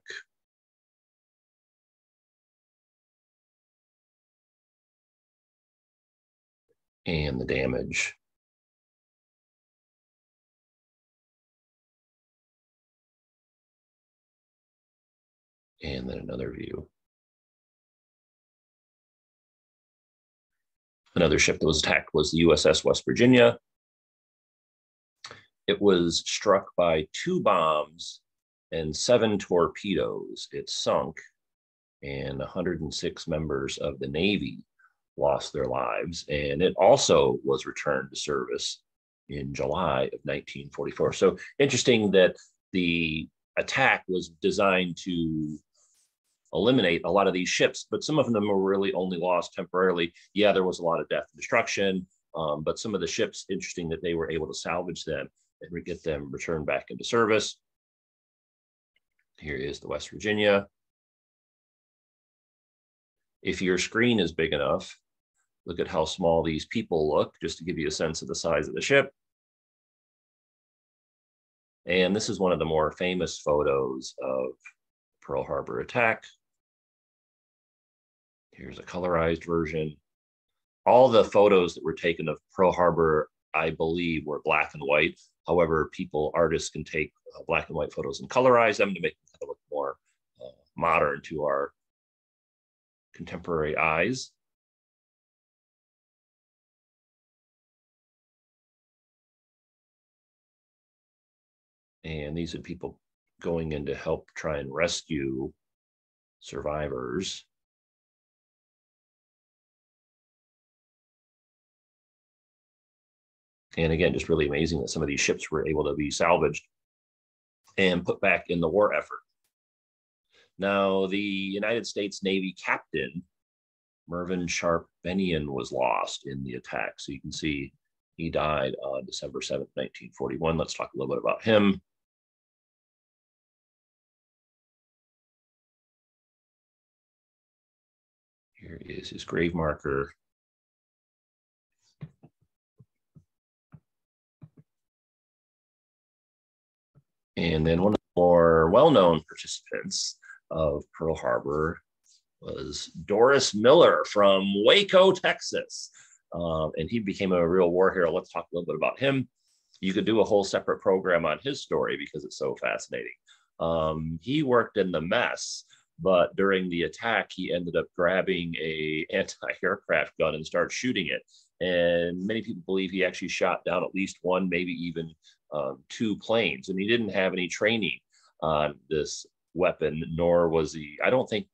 And the damage. And then another view. Another ship that was attacked was the USS West Virginia. It was struck by 2 bombs and 7 torpedoes. It sunk and 106 members of the Navy lost their lives. And it also was returned to service in July of 1944. So interesting that the attack was designed to eliminate a lot of these ships, but some of them were really only lost temporarily. Yeah, there was a lot of death and destruction, but some of the ships, interesting that they were able to salvage them and get them returned back into service. Here is the West Virginia. If your screen is big enough, look at how small these people look, just to give you a sense of the size of the ship. And this is one of the more famous photos of Pearl Harbor attack. Here's a colorized version. All the photos that were taken of Pearl Harbor, I believe, were black and white. However, artists can take black and white photos and colorize them to make them look more modern to our contemporary eyes. And these are people going in to help try and rescue survivors. And again, just really amazing that some of these ships were able to be salvaged and put back in the war effort. Now, the United States Navy captain, Mervyn Sharp Bennion, was lost in the attack. So you can see he died on December 7th, 1941. Let's talk a little bit about him. Here is his grave marker. And then one of the more well-known participants of Pearl Harbor was Doris Miller from Waco, Texas. And he became a real war hero. Let's talk a little bit about him. You could do a whole separate program on his story because it's so fascinating. He worked in the mess, but during the attack, he ended up grabbing a anti-aircraft gun and started shooting it. And many people believe he actually shot down at least one, maybe even 2 planes. And he didn't have any training on this weapon, nor was he, I don't think,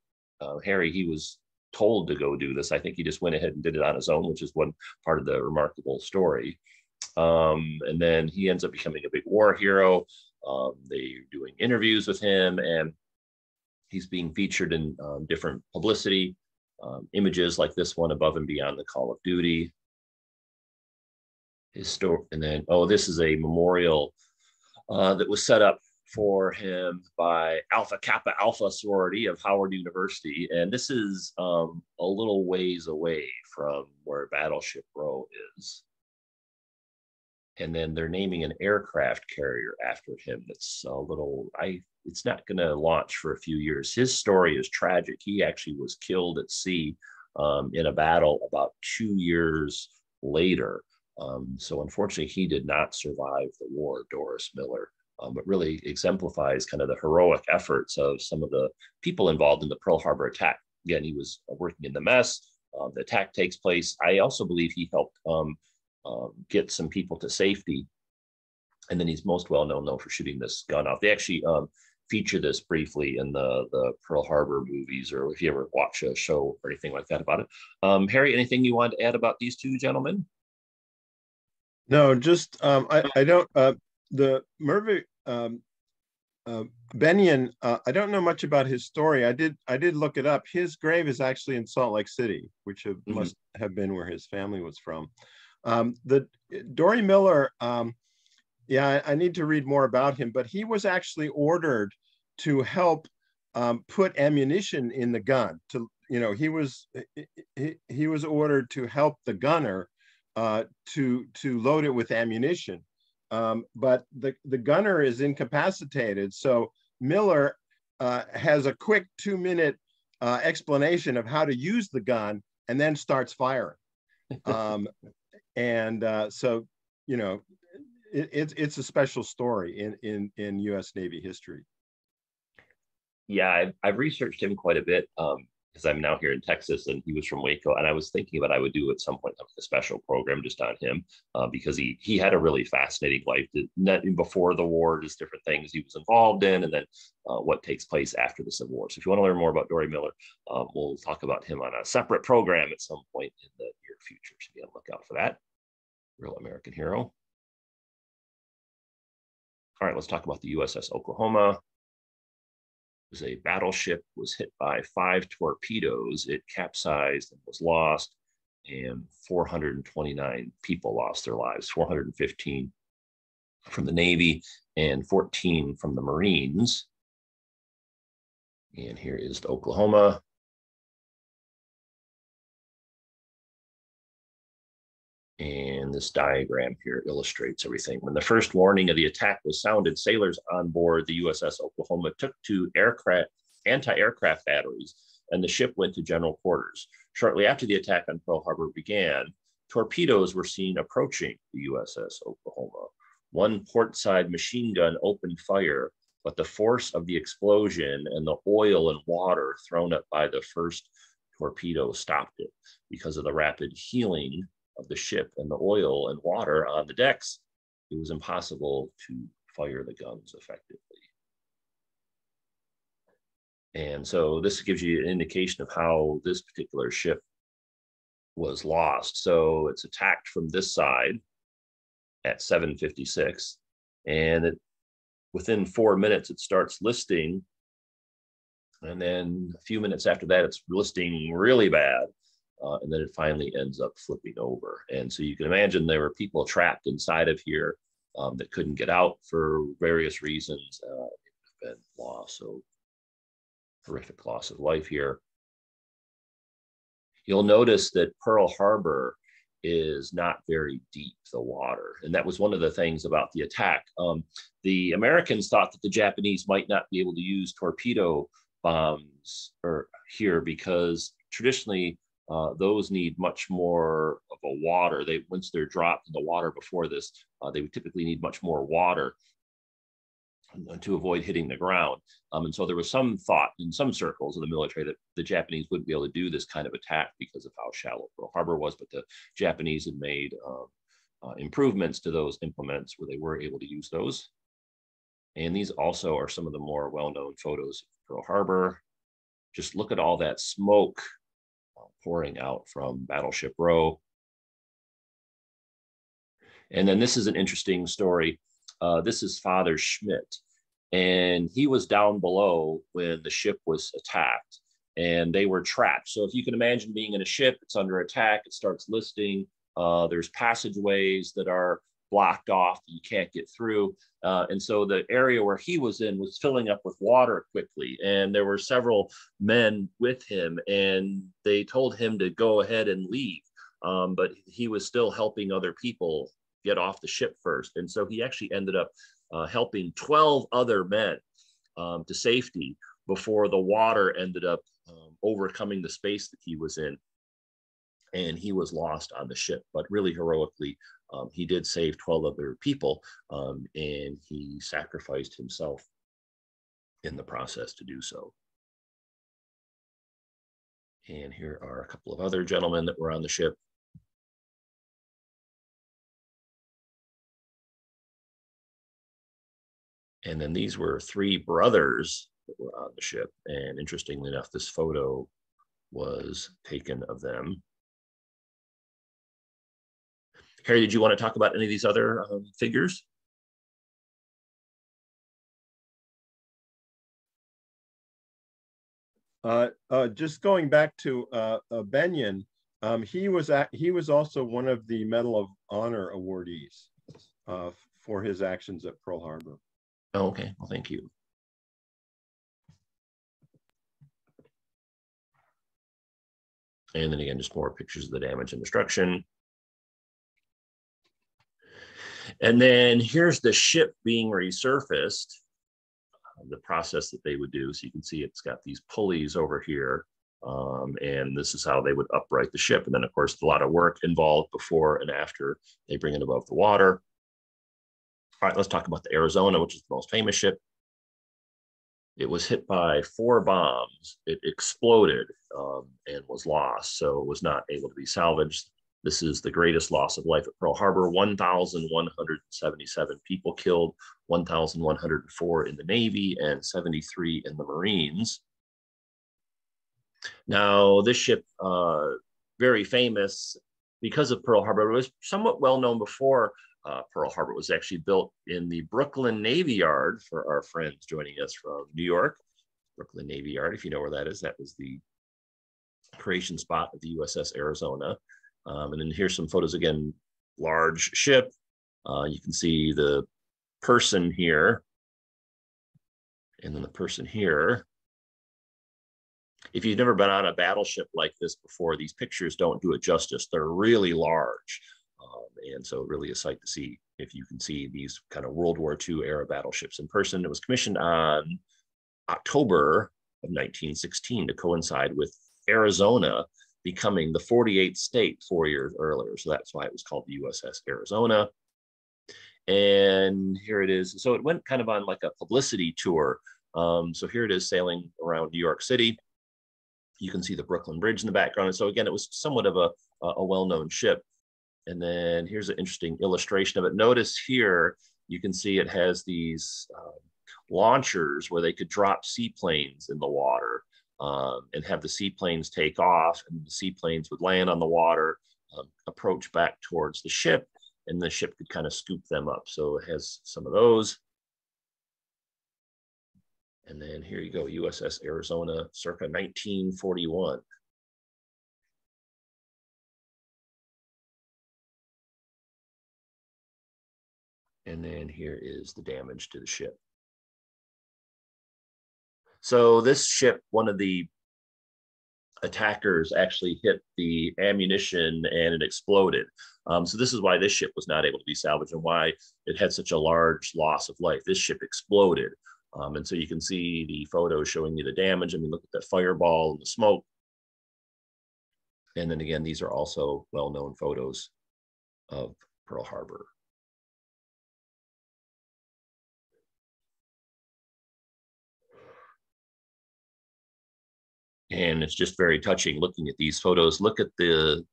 Harry, he was told to go do this. I think he just went ahead and did it on his own, which is one part of the remarkable story. And then he ends up becoming a big war hero. They're doing interviews with him, and he's being featured in different publicity images like this one, Above and Beyond the Call of Duty. His story, and then, oh, this is a memorial that was set up for him by Alpha Kappa Alpha sorority of Howard University. And this is a little ways away from where Battleship Row is. And then they're naming an aircraft carrier after him. That's a little, it's not going to launch for a few years. His story is tragic. He actually was killed at sea in a battle about 2 years later. So unfortunately, he did not survive the war, Doris Miller. But really exemplifies kind of the heroic efforts of some of the people involved in the Pearl Harbor attack. Again, he was working in the mess. The attack takes place. I also believe he helped get some people to safety. And then he's most well known, though, for shooting this gun off. They actually feature this briefly in the Pearl Harbor movies, or if you ever watch a show or anything like that about it. Harry, anything you want to add about these two gentlemen? No, just I don't. The Mervyn Bennion, I don't know much about his story. I did look it up. His grave is actually in Salt Lake City, which must have been where his family was from. The Dory Miller, yeah, I need to read more about him, but he was actually ordered to help put ammunition in the gun. He was ordered to help the gunner to load it with ammunition. But the gunner is incapacitated. So Miller has a quick 2-minute explanation of how to use the gun and then starts firing. So, it's a special story in U.S. Navy history. Yeah, I've researched him quite a bit. because I'm now here in Texas and he was from Waco. And I was thinking about I would do at some point a special program just on him because he had a really fascinating life before the war, just different things he was involved in, and then what takes place after the Civil War. So if you want to learn more about Dory Miller, we'll talk about him on a separate program at some point in the near future. So be on the lookout for that. Real American hero. All right, let's talk about the USS Oklahoma. It was a battleship, was hit by 5 torpedoes. It capsized and was lost, and 429 people lost their lives, 415 from the Navy and 14 from the Marines. And here is the Oklahoma. And this diagram here illustrates everything. When the first warning of the attack was sounded, sailors on board the USS Oklahoma took to anti-aircraft batteries, and the ship went to general quarters. Shortly after the attack on Pearl Harbor began, torpedoes were seen approaching the USS Oklahoma. One portside machine gun opened fire, but the force of the explosion and the oil and water thrown up by the first torpedo stopped it. Because of the rapid heeling of the ship and the oil and water on the decks, it was impossible to fire the guns effectively. And so this gives you an indication of how this particular ship was lost. So it's attacked from this side at 7:56, and within 4 minutes it starts listing, and then a few minutes after that it's listing really bad. And then it finally ends up flipping over. And so you can imagine there were people trapped inside of here that couldn't get out for various reasons. It would have been loss, so horrific loss of life here. You'll notice that Pearl Harbor is not very deep, the water. And that was one of the things about the attack. The Americans thought that the Japanese might not be able to use torpedo bombs here because traditionally, those need much more of a water. Once they're dropped in the water before this, they would typically need much more water to avoid hitting the ground. And so there was some thought in some circles of the military that the Japanese wouldn't be able to do this kind of attack because of how shallow Pearl Harbor was, but the Japanese had made improvements to those implements where they were able to use those. And these also are some of the more well-known photos of Pearl Harbor. Just look at all that smoke pouring out from Battleship Row. And then this is an interesting story. This is Father Schmidt, and he was down below when the ship was attacked, and they were trapped. So if you can imagine being in a ship, it's under attack, it starts listing, there's passageways that are blocked off, you can't get through. And so the area where he was in was filling up with water quickly. And there were several men with him, and they told him to go ahead and leave. But he was still helping other people get off the ship first. And so he actually ended up helping 12 other men to safety before the water ended up overcoming the space that he was in. And he was lost on the ship, but really heroically, he did save 12 other people, and he sacrificed himself in the process to do so. And here are a couple of other gentlemen that were on the ship. And then these were 3 brothers that were on the ship. And interestingly enough, this photo was taken of them. Harry, did you want to talk about any of these other figures? Just going back to Benyon, he was also one of the Medal of Honor awardees for his actions at Pearl Harbor. Oh, okay, well, thank you. And then again, just more pictures of the damage and destruction. And then here's the ship being resurfaced, the process that they would do. So you can see it's got these pulleys over here. And this is how they would upright the ship. And then, of course, a lot of work involved before and after they bring it above the water. All right, let's talk about the Arizona, which is the most famous ship. It was hit by 4 bombs. It exploded and was lost, so it was not able to be salvaged. This is the greatest loss of life at Pearl Harbor. 1,177 people killed, 1,104 in the Navy, and 73 in the Marines. Now, this ship, very famous because of Pearl Harbor. It was somewhat well known before Pearl Harbor. It was actually built in the Brooklyn Navy Yard for our friends joining us from New York. Brooklyn Navy Yard, if you know where that is, that was the creation spot of the USS Arizona. And then here's some photos again, large ship. You can see the person here, and then the person here. If you've never been on a battleship like this before, these pictures don't do it justice. They're really large. And so really a sight to see if you can see these kind of World War II era battleships in person. It was commissioned on October of 1916 to coincide with Arizona becoming the 48th state 4 years earlier. So that's why it was called the USS Arizona. And here it is. So it went kind of on like a publicity tour. So here it is sailing around New York City. You can see the Brooklyn Bridge in the background. And so again, it was somewhat of a well-known ship. And then here's an interesting illustration of it. Notice here, you can see it has these launchers where they could drop seaplanes in the water and have the seaplanes take off, and the seaplanes would land on the water, approach back towards the ship, and the ship could kind of scoop them up. So it has some of those. And then here you go, USS Arizona, circa 1941. And then here is the damage to the ship. So this ship, one of the attackers actually hit the ammunition and it exploded. So this is why this ship was not able to be salvaged and why it had such a large loss of life. This ship exploded. And so you can see the photos showing you the damage. I mean, look at that fireball and the smoke. And then again, these are also well-known photos of Pearl Harbor. And it's just very touching looking at these photos. Look at the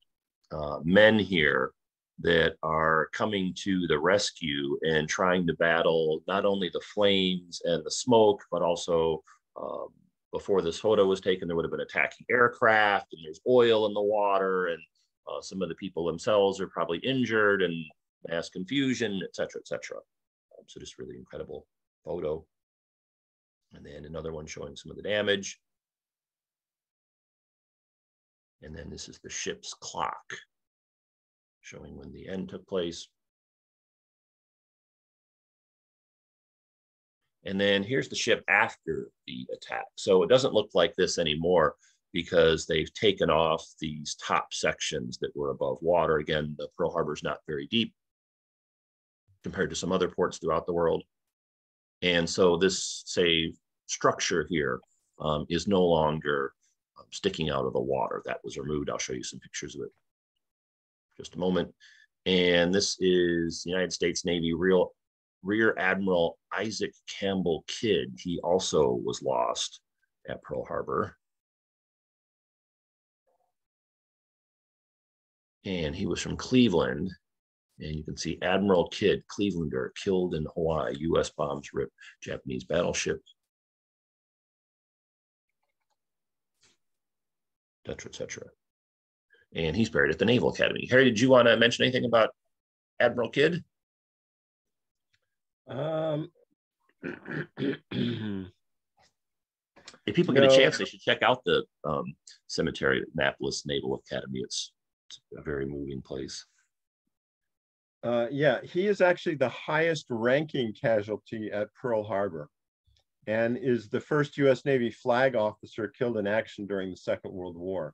men here that are coming to the rescue and trying to battle not only the flames and the smoke, but also before this photo was taken, there would have been attacking aircraft, and there's oil in the water, and some of the people themselves are probably injured, and mass confusion, et cetera, et cetera. So just really incredible photo. And then another one showing some of the damage. And then this is the ship's clock, showing when the end took place. And then here's the ship after the attack. So it doesn't look like this anymore because they've taken off these top sections that were above water. Again, the Pearl Harbor is not very deep compared to some other ports throughout the world. And so this, say, structure here is no longer sticking out of the water. That was removed. I'll show you some pictures of it in just a moment. And this is the United States Navy Rear Admiral Isaac Campbell Kidd. He also was lost at Pearl Harbor. And he was from Cleveland. And you can see Admiral Kidd, Clevelander, killed in Hawaii. U.S. bombs rip Japanese battleship, et cetera, et cetera. And he's buried at the Naval Academy. Harry, did you want to mention anything about Admiral Kidd? If people get a chance, they should check out the cemetery at Annapolis Naval Academy. It's a very moving place. Yeah, he is actually the highest ranking casualty at Pearl Harbor and is the first U.S. Navy flag officer killed in action during the Second World War.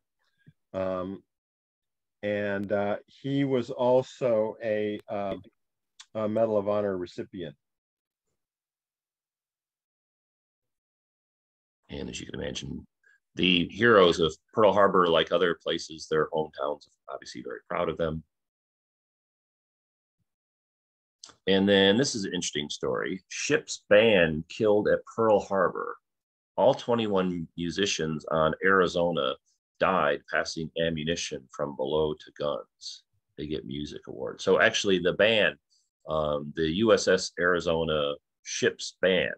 He was also a Medal of Honor recipient. And as you can imagine, the heroes of Pearl Harbor, like other places, their hometowns, obviously very proud of them. And then this is an interesting story. Ship's band killed at Pearl Harbor. all 21 musicians on Arizona died passing ammunition from below to guns. They get music awards. So actually the band, the USS Arizona ship's band,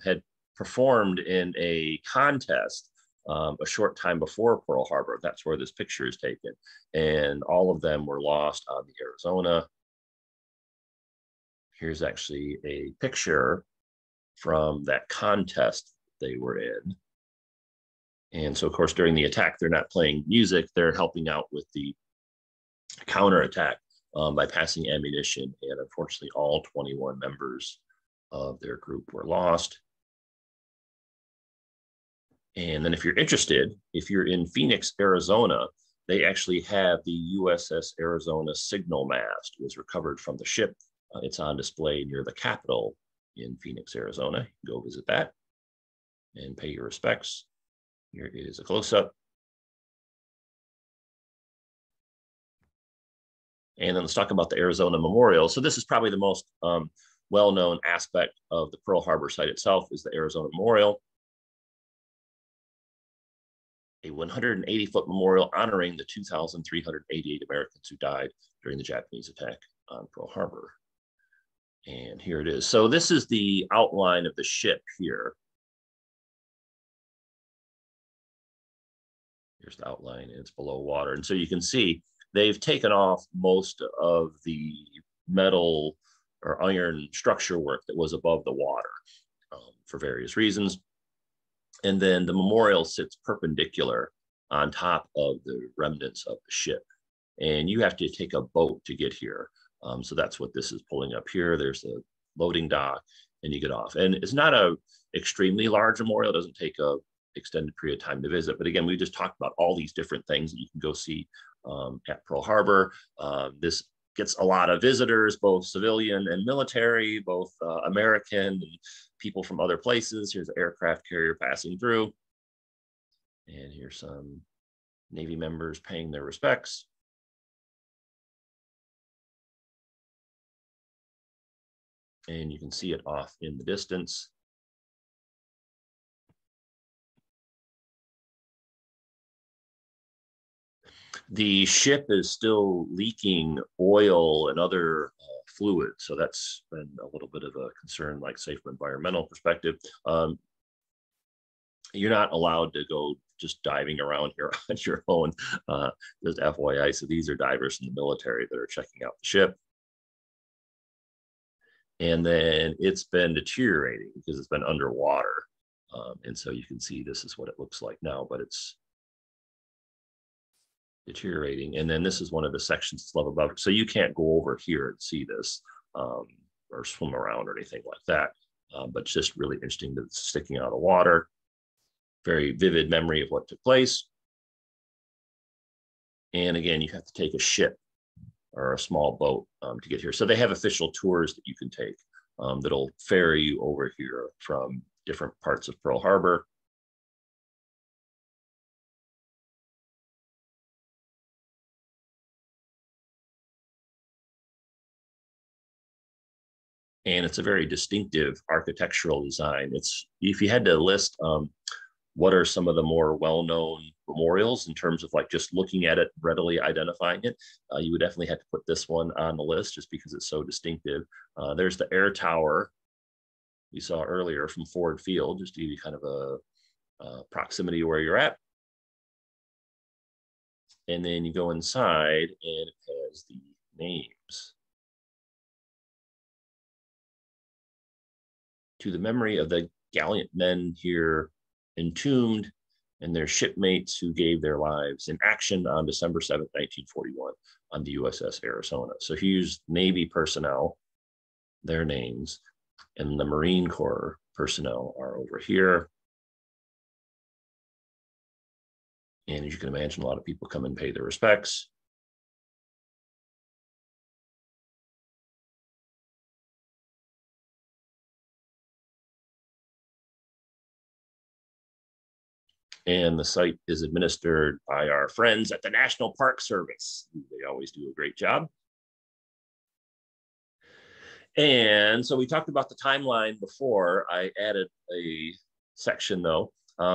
had performed in a contest a short time before Pearl Harbor. That's where this picture is taken. And all of them were lost on the Arizona. Here's actually a picture from that contest they were in. And so, of course, during the attack, they're not playing music. They're helping out with the counterattack by passing ammunition. And unfortunately, all 21 members of their group were lost. And then if you're interested, if you're in Phoenix, Arizona, they actually have the USS Arizona signal mast. It was recovered from the ship. It's on display near the Capitol in Phoenix, Arizona. Go visit that and pay your respects. Here is a close-up. And then let's talk about the Arizona Memorial. So this is probably the most well-known aspect of the Pearl Harbor site itself, is the Arizona Memorial. A 180-foot memorial honoring the 2,388 Americans who died during the Japanese attack on Pearl Harbor. And here it is. So this is the outline of the ship here. Here's the outline, and it's below water. And so you can see they've taken off most of the metal or iron structure work that was above the water for various reasons. And then the memorial sits perpendicular on top of the remnants of the ship. And you have to take a boat to get here. So that's what this is pulling up here. There's the loading dock, and you get off. And it's not a extremely large memorial. It doesn't take a extended period of time to visit. But again, we just talked about all these different things that you can go see at Pearl Harbor. This gets a lot of visitors, both civilian and military, both American and people from other places. Here's an aircraft carrier passing through. And here's some Navy members paying their respects. And you can see it off in the distance. The ship is still leaking oil and other fluids. So that's been a little bit of a concern, like say from environmental perspective. You're not allowed to go just diving around here on your own. Just FYI, so these are divers from the military that are checking out the ship. And then it's been deteriorating because it's been underwater. And so you can see this is what it looks like now, but it's deteriorating. And then this is one of the sections that's level above. So you can't go over here and see this or swim around or anything like that. But it's just really interesting that it's sticking out of the water. Very vivid memory of what took place. And again, you have to take a ship or a small boat to get here. So they have official tours that you can take that'll ferry you over here from different parts of Pearl Harbor. And it's a very distinctive architectural design. It's, if you had to list what are some of the more well-known memorials in terms of like just looking at it, readily identifying it, you would definitely have to put this one on the list just because it's so distinctive. There's the air tower we saw earlier from Ford Field, just to give you kind of a proximity where you're at. And then you go inside and it has the names. To the memory of the gallant men here entombed and their shipmates who gave their lives in action on December 7th, 1941 on the USS Arizona. So here's Navy personnel, their names, and the Marine Corps personnel are over here. And as you can imagine, a lot of people come and pay their respects. And the site is administered by our friends at the National Park Service. They always do a great job. And so we talked about the timeline before. I added a section though.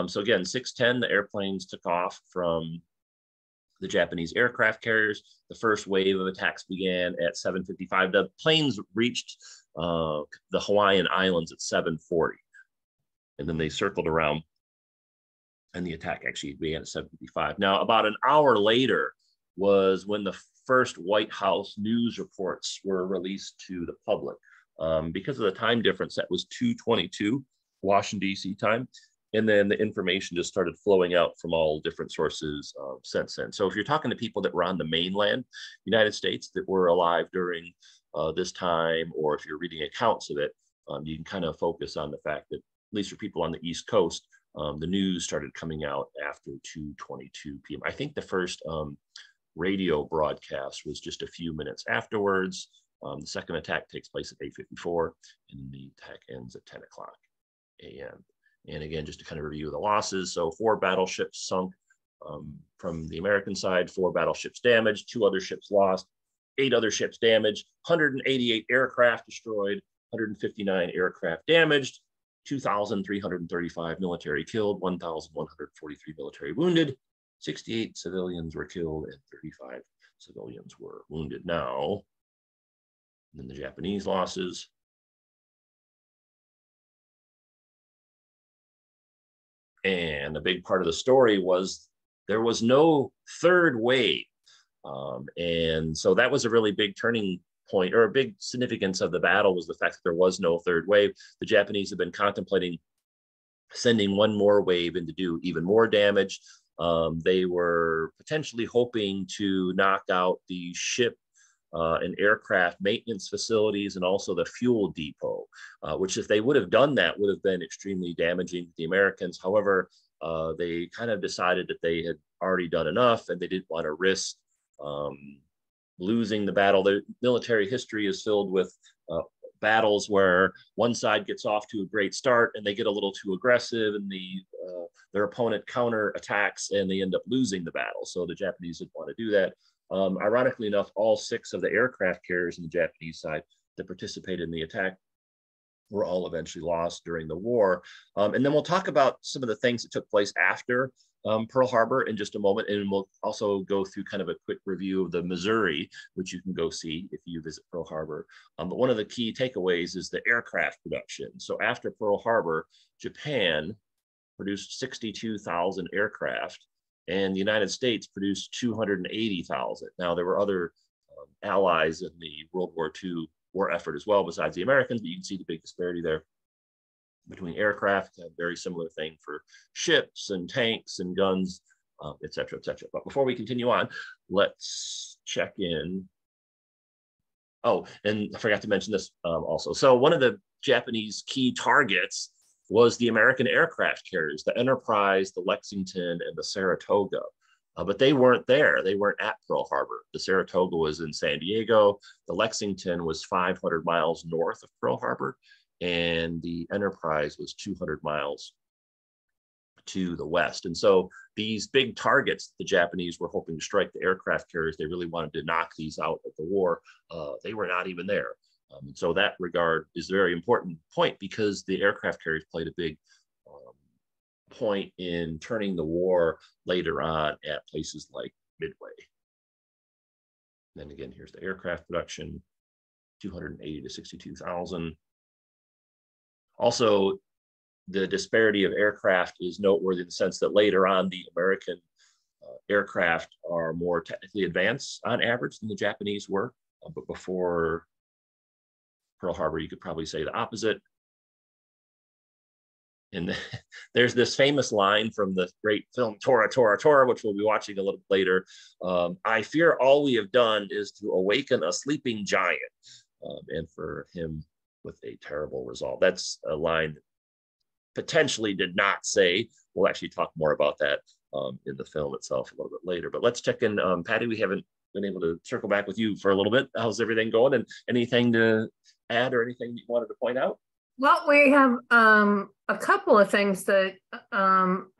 So again, 6:10, the airplanes took off from the Japanese aircraft carriers. The first wave of attacks began at 7:55. The planes reached the Hawaiian Islands at 7:40. And then they circled around and the attack actually began at 7:55. Now, about an hour later was when the first White House news reports were released to the public. Because of the time difference, that was 2:22 Washington, D.C. time. And then the information just started flowing out from all different sources since then. So if you're talking to people that were on the mainland United States that were alive during this time, or if you're reading accounts of it, you can kind of focus on the fact that, at least for people on the East Coast, the news started coming out after 2:22 p.m. I think the first radio broadcast was just a few minutes afterwards. The second attack takes place at 8:54, and the attack ends at 10 o'clock a.m. And again, just to kind of review the losses. So 4 battleships sunk from the American side, 4 battleships damaged, 2 other ships lost, 8 other ships damaged, 188 aircraft destroyed, 159 aircraft damaged, 2,335 military killed, 1,143 military wounded, 68 civilians were killed, and 35 civilians were wounded. Now, then the Japanese losses. And a big part of the story was there was no third wave. And so that was a really big turning point, or a big significance of the battle, was the fact that there was no third wave. The Japanese have been contemplating sending one more wave in to do even more damage. They were potentially hoping to knock out the ship and aircraft maintenance facilities and also the fuel depot, which if they would have done that would have been extremely damaging to the Americans. However, they kind of decided that they had already done enough and they didn't want to risk losing the battle. The military history is filled with battles where one side gets off to a great start and they get a little too aggressive and their opponent counter attacks and they end up losing the battle. So the Japanese didn't want to do that. Ironically enough, all 6 of the aircraft carriers on the Japanese side that participated in the attack were all eventually lost during the war. And then we'll talk about some of the things that took place after Pearl Harbor in just a moment. And we'll also go through kind of a quick review of the Missouri, which you can go see if you visit Pearl Harbor. But one of the key takeaways is the aircraft production. So after Pearl Harbor, Japan produced 62,000 aircraft, and the United States produced 280,000. Now, there were other allies in the World War II war effort as well, besides the Americans, but you can see the big disparity there between aircraft. A very similar thing for ships and tanks and guns, et cetera, et cetera. But before we continue on, let's check in. Oh, and I forgot to mention this also. So one of the Japanese key targets was the American aircraft carriers, the Enterprise, the Lexington, and the Saratoga. But they weren't there. They weren't at Pearl Harbor. The Saratoga was in San Diego. The Lexington was 500 miles north of Pearl Harbor, and the Enterprise was 200 miles to the west. And so these big targets the Japanese were hoping to strike, the aircraft carriers, they really wanted to knock these out of the war. They were not even there. And so that regard is a very important point, because the aircraft carriers played a big point in turning the war later on at places like Midway. And then again, here's the aircraft production, 280 to 62,000. Also, the disparity of aircraft is noteworthy in the sense that later on, the American aircraft are more technically advanced on average than the Japanese were. But before Pearl Harbor, you could probably say the opposite. And there's this famous line from the great film Tora, Tora, Tora, which we'll be watching a little bit later. I fear all we have done is to awaken a sleeping giant, and for him with a terrible result. That's a line that potentially did not say. We'll actually talk more about that in the film itself a little bit later. But let's check in. Patty, we haven't been able to circle back with you for a little bit. How's everything going? And anything to add or anything you wanted to point out? Well, we have a couple of things that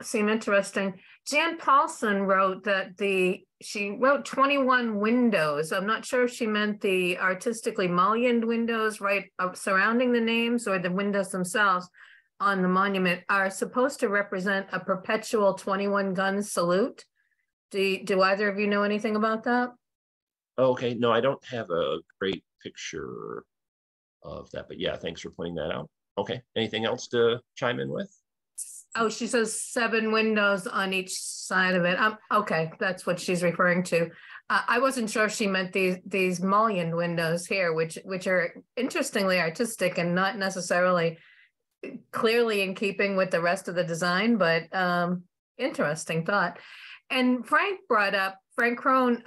seem interesting. Jan Paulson wrote that she wrote 21 windows. I'm not sure if she meant the artistically mullioned windows right surrounding the names or the windows themselves, on the monument are supposed to represent a perpetual 21-gun salute. Do either of you know anything about that? Okay, no, I don't have a great picture of that, but yeah, thanks for pointing that out. Okay, anything else to chime in with? Oh, she says 7 windows on each side of it. Okay, that's what she's referring to. I wasn't sure if she meant these mullioned windows here, which are interestingly artistic and not necessarily clearly in keeping with the rest of the design, but interesting thought. And Frank Crone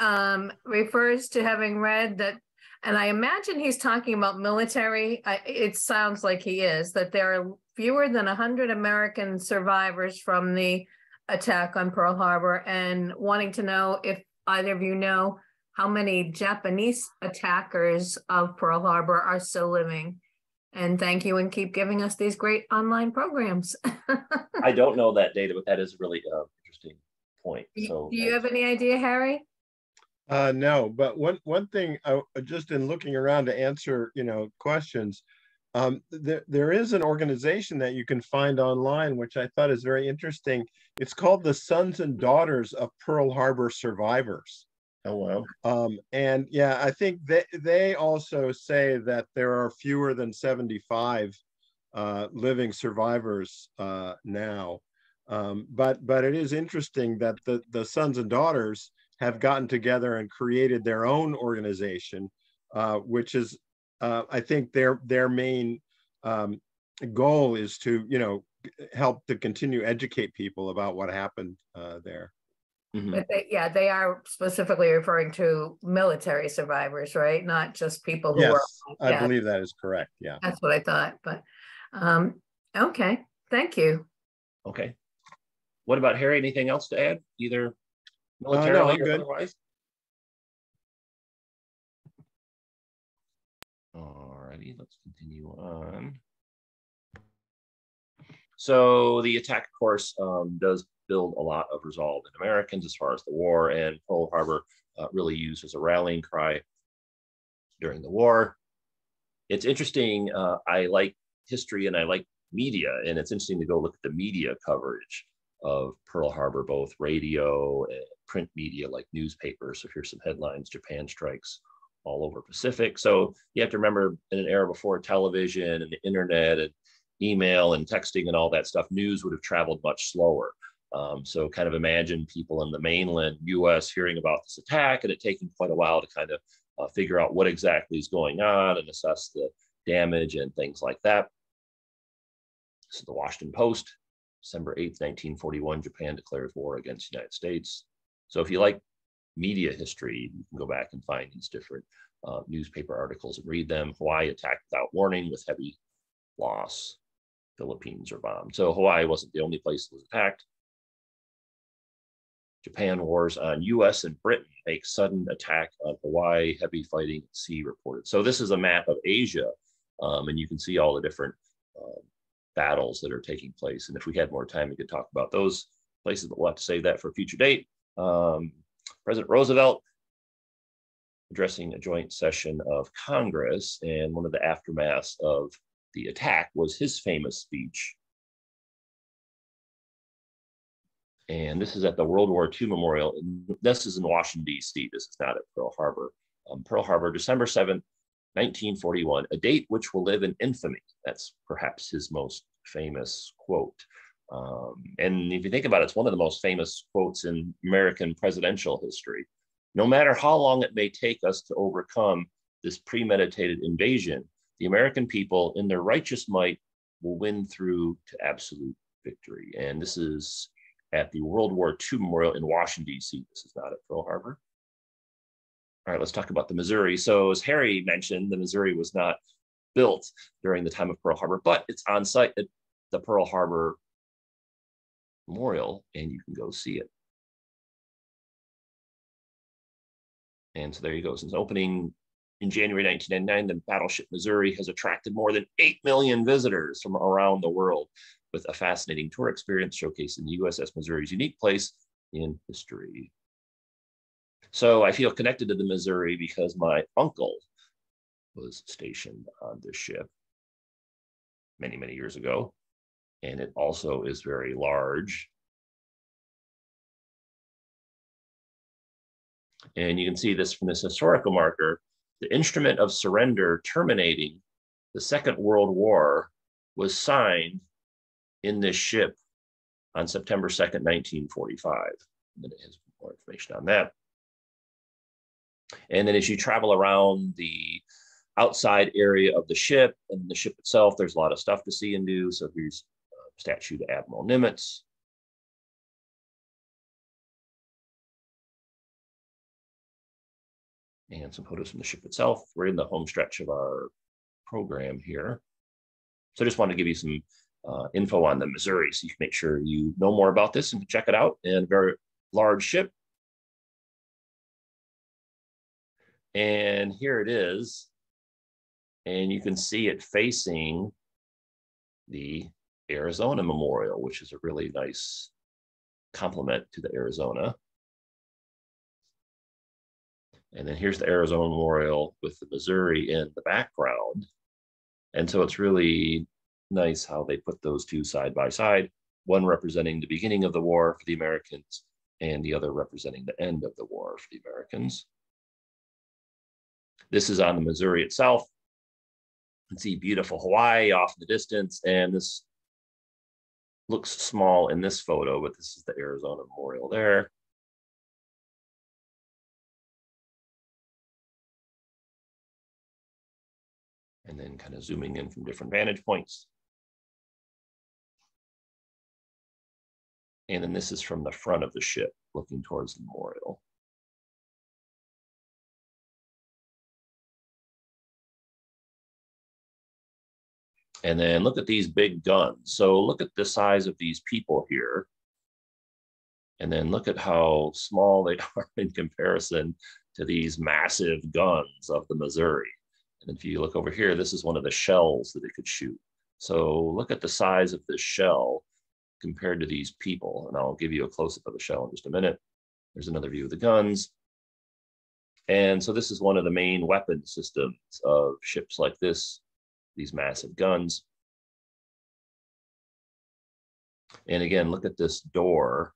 refers to having read that, and I imagine he's talking about military. It sounds like he is, that there are fewer than 100 American survivors from the attack on Pearl Harbor, and wanting to know if either of you know how many Japanese attackers of Pearl Harbor are still living. And thank you, and keep giving us these great online programs. I don't know that data, but that is really interesting point. So, do you have any idea, Harry? No, but one thing, just in looking around to answer, questions, there is an organization that you can find online, which I thought is very interesting. It's called the Sons and Daughters of Pearl Harbor Survivors. Oh, wow. And yeah, I think they also say that there are fewer than 75 living survivors now. But it is interesting that the Sons and Daughters have gotten together and created their own organization, which is, I think, their main goal is to, help to continue educate people about what happened there. Mm-hmm. But they are specifically referring to military survivors, right? Not just people who were. I believe that is correct. Yeah, that's what I thought. But okay, thank you. Okay. What about Harry? Anything else to add, either militarily or otherwise? Alrighty, let's continue on. So the attack, of course, does build a lot of resolve in Americans as far as the war, and Pearl Harbor really used as a rallying cry during the war. It's interesting. I like history and I like media, and it's interesting to go look at the media coverage of Pearl Harbor, both radio and print media like newspapers. So here's some headlines: Japan strikes all over Pacific. So you have to remember, in an era before television and the internet and email and texting and all that stuff, news would have traveled much slower. So kind of imagine people in the mainland US hearing about this attack and it taking quite a while to kind of figure out what exactly is going on and assess the damage and things like that. This is the Washington Post, December 8th, 1941, Japan declares war against the United States. So if you like media history, you can go back and find these different newspaper articles and read them. Hawaii attacked without warning with heavy loss. Philippines are bombed. So Hawaii wasn't the only place that was attacked. Japan wars on US and Britain make sudden attack on Hawaii, heavy fighting at sea reported. So this is a map of Asia, and you can see all the different battles that are taking place. And if we had more time, we could talk about those places, but we'll have to save that for a future date. President Roosevelt addressing a joint session of Congress, and one of the aftermaths of the attack was his famous speech. And this is at the World War II Memorial. This is in Washington, D.C. This is not at Pearl Harbor. Pearl Harbor, December 7th, 1941, a date which will live in infamy. That's perhaps his most famous quote. And if you think about it, it's one of the most famous quotes in American presidential history. No matter how long it may take us to overcome this premeditated invasion, the American people in their righteous might will win through to absolute victory. And this is at the World War II Memorial in Washington, D.C. This is not at Pearl Harbor. All right, let's talk about the Missouri. So as Harry mentioned, the Missouri was not built during the time of Pearl Harbor, but it's on site at the Pearl Harbor Memorial, and you can go see it. And so there you go. Since opening in January 1999, the battleship Missouri has attracted more than 8 million visitors from around the world, with a fascinating tour experience showcasing the USS Missouri's unique place in history. So I feel connected to the Missouri because my uncle was stationed on this ship many, many years ago. And it also is very large. And you can see this from this historical marker, the instrument of surrender terminating the Second World War was signed in this ship on September 2nd, 1945. And then it has more information on that. And then as you travel around the outside area of the ship and the ship itself, there's a lot of stuff to see and do. So here's a statue to Admiral Nimitz. And some photos from the ship itself. We're in the home stretch of our program here. So I just want to give you some info on the Missouri so you can make sure you know more about this and check it out. And a very large ship. And here it is. And you can see it facing the Arizona Memorial, which is a really nice compliment to the Arizona. And then here's the Arizona Memorial with the Missouri in the background. And so it's really nice how they put those two side by side, one representing the beginning of the war for the Americans and the other representing the end of the war for the Americans. This is on the Missouri itself. You can see beautiful Hawaii off in the distance, and this looks small in this photo, but this is the Arizona Memorial there. And then kind of zooming in from different vantage points. And then this is from the front of the ship, looking towards the memorial. And then look at these big guns. So look at the size of these people here. And then look at how small they are in comparison to these massive guns of the Missouri. And if you look over here, this is one of the shells that it could shoot. So look at the size of this shell compared to these people. And I'll give you a close-up of the shell in just a minute. There's another view of the guns. And so this is one of the main weapon systems of ships like this, these massive guns. And again, look at this door.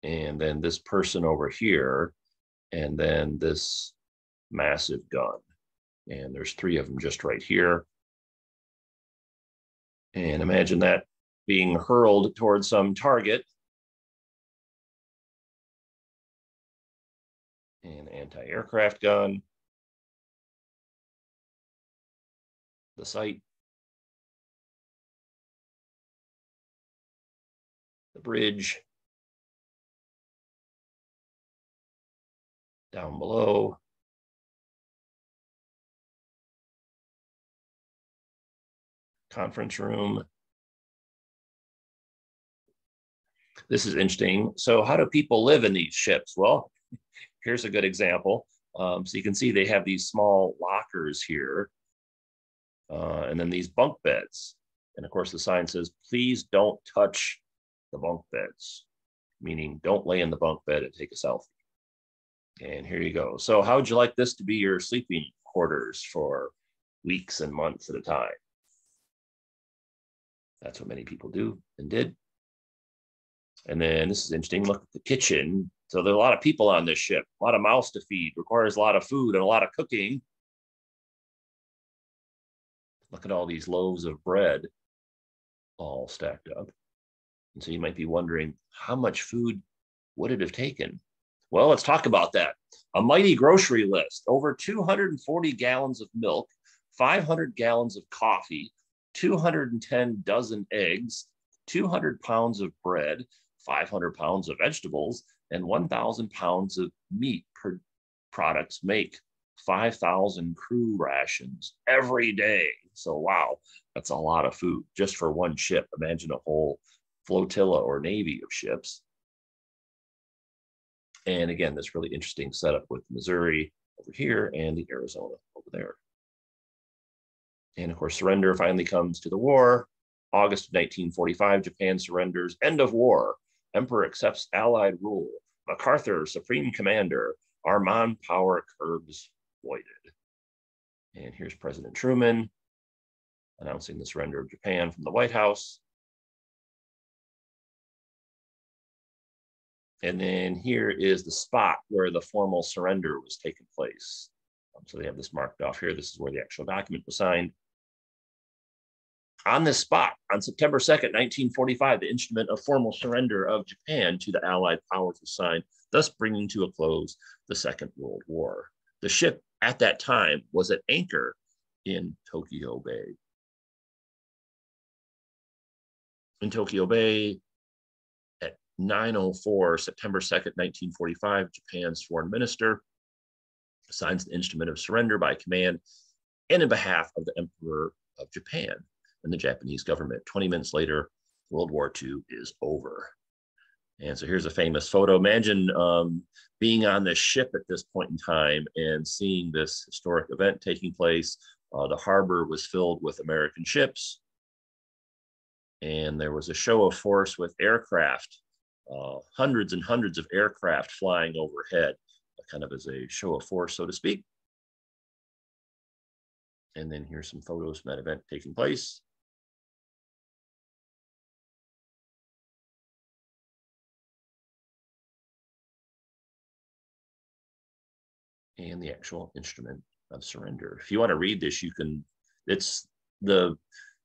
And then this person over here. And then this massive gun. And there's three of them just right here. And imagine that being hurled towards some target. An anti-aircraft gun. The sight. The bridge. Down below. Conference room. This is interesting. So how do people live in these ships? Well, here's a good example. So you can see they have these small lockers here. And then these bunk beds. And of course the sign says, please don't touch the bunk beds, meaning don't lay in the bunk bed and take a selfie. And here you go. So how would you like this to be your sleeping quarters for weeks and months at a time? That's what many people do and did. And then this is interesting. Look at the kitchen. So there are a lot of people on this ship, a lot of mouths to feed, requires a lot of food and a lot of cooking. Look at all these loaves of bread all stacked up. And so you might be wondering, how much food would it have taken? Well, let's talk about that. A mighty grocery list, over 240 gallons of milk, 500 gallons of coffee, 210 dozen eggs, 200 pounds of bread, 500 pounds of vegetables, and 1,000 pounds of meat per products make 5,000 crew rations every day. So wow, that's a lot of food just for one ship. Imagine a whole flotilla or navy of ships. And again, this really interesting setup with Missouri over here and the Arizona over there. And of course, surrender finally comes to the war. August of 1945, Japan surrenders. End of war. Emperor accepts Allied rule. MacArthur, Supreme Commander. Armand power curbs voided. And here's President Truman. announcing the surrender of Japan from the White House. And then here is the spot where the formal surrender was taking place. So they have this marked off here. This is where the actual document was signed. On this spot, on September 2nd, 1945, the instrument of formal surrender of Japan to the Allied powers was signed, thus bringing to a close the Second World War. The ship at that time was at anchor in Tokyo Bay. In Tokyo Bay, at 9:04, September 2nd, 1945, Japan's foreign minister signs the instrument of surrender by command and in behalf of the Emperor of Japan and the Japanese government. 20 minutes later, World War II is over. And so here's a famous photo. Imagine being on this ship at this point in time and seeing this historic event taking place. The harbor was filled with American ships, and there was a show of force with aircraft, hundreds and hundreds of aircraft flying overhead, kind of as a show of force, so to speak. And then here's some photos from that event taking place. And the actual instrument of surrender. If you want to read this, you can, the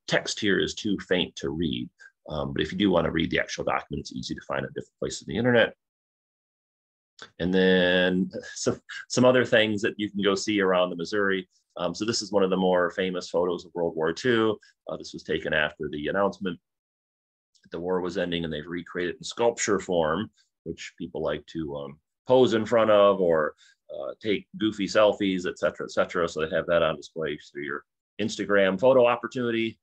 text here is too faint to read. But if you do want to read the actual document, it's easy to find at different places on the internet. And then some other things that you can go see around the Missouri. So this is one of the more famous photos of World War II. This was taken after the announcement that the war was ending, and they've recreated in sculpture form, which people like to pose in front of or take goofy selfies, et cetera, et cetera. So they have that on display through your Instagram photo opportunity.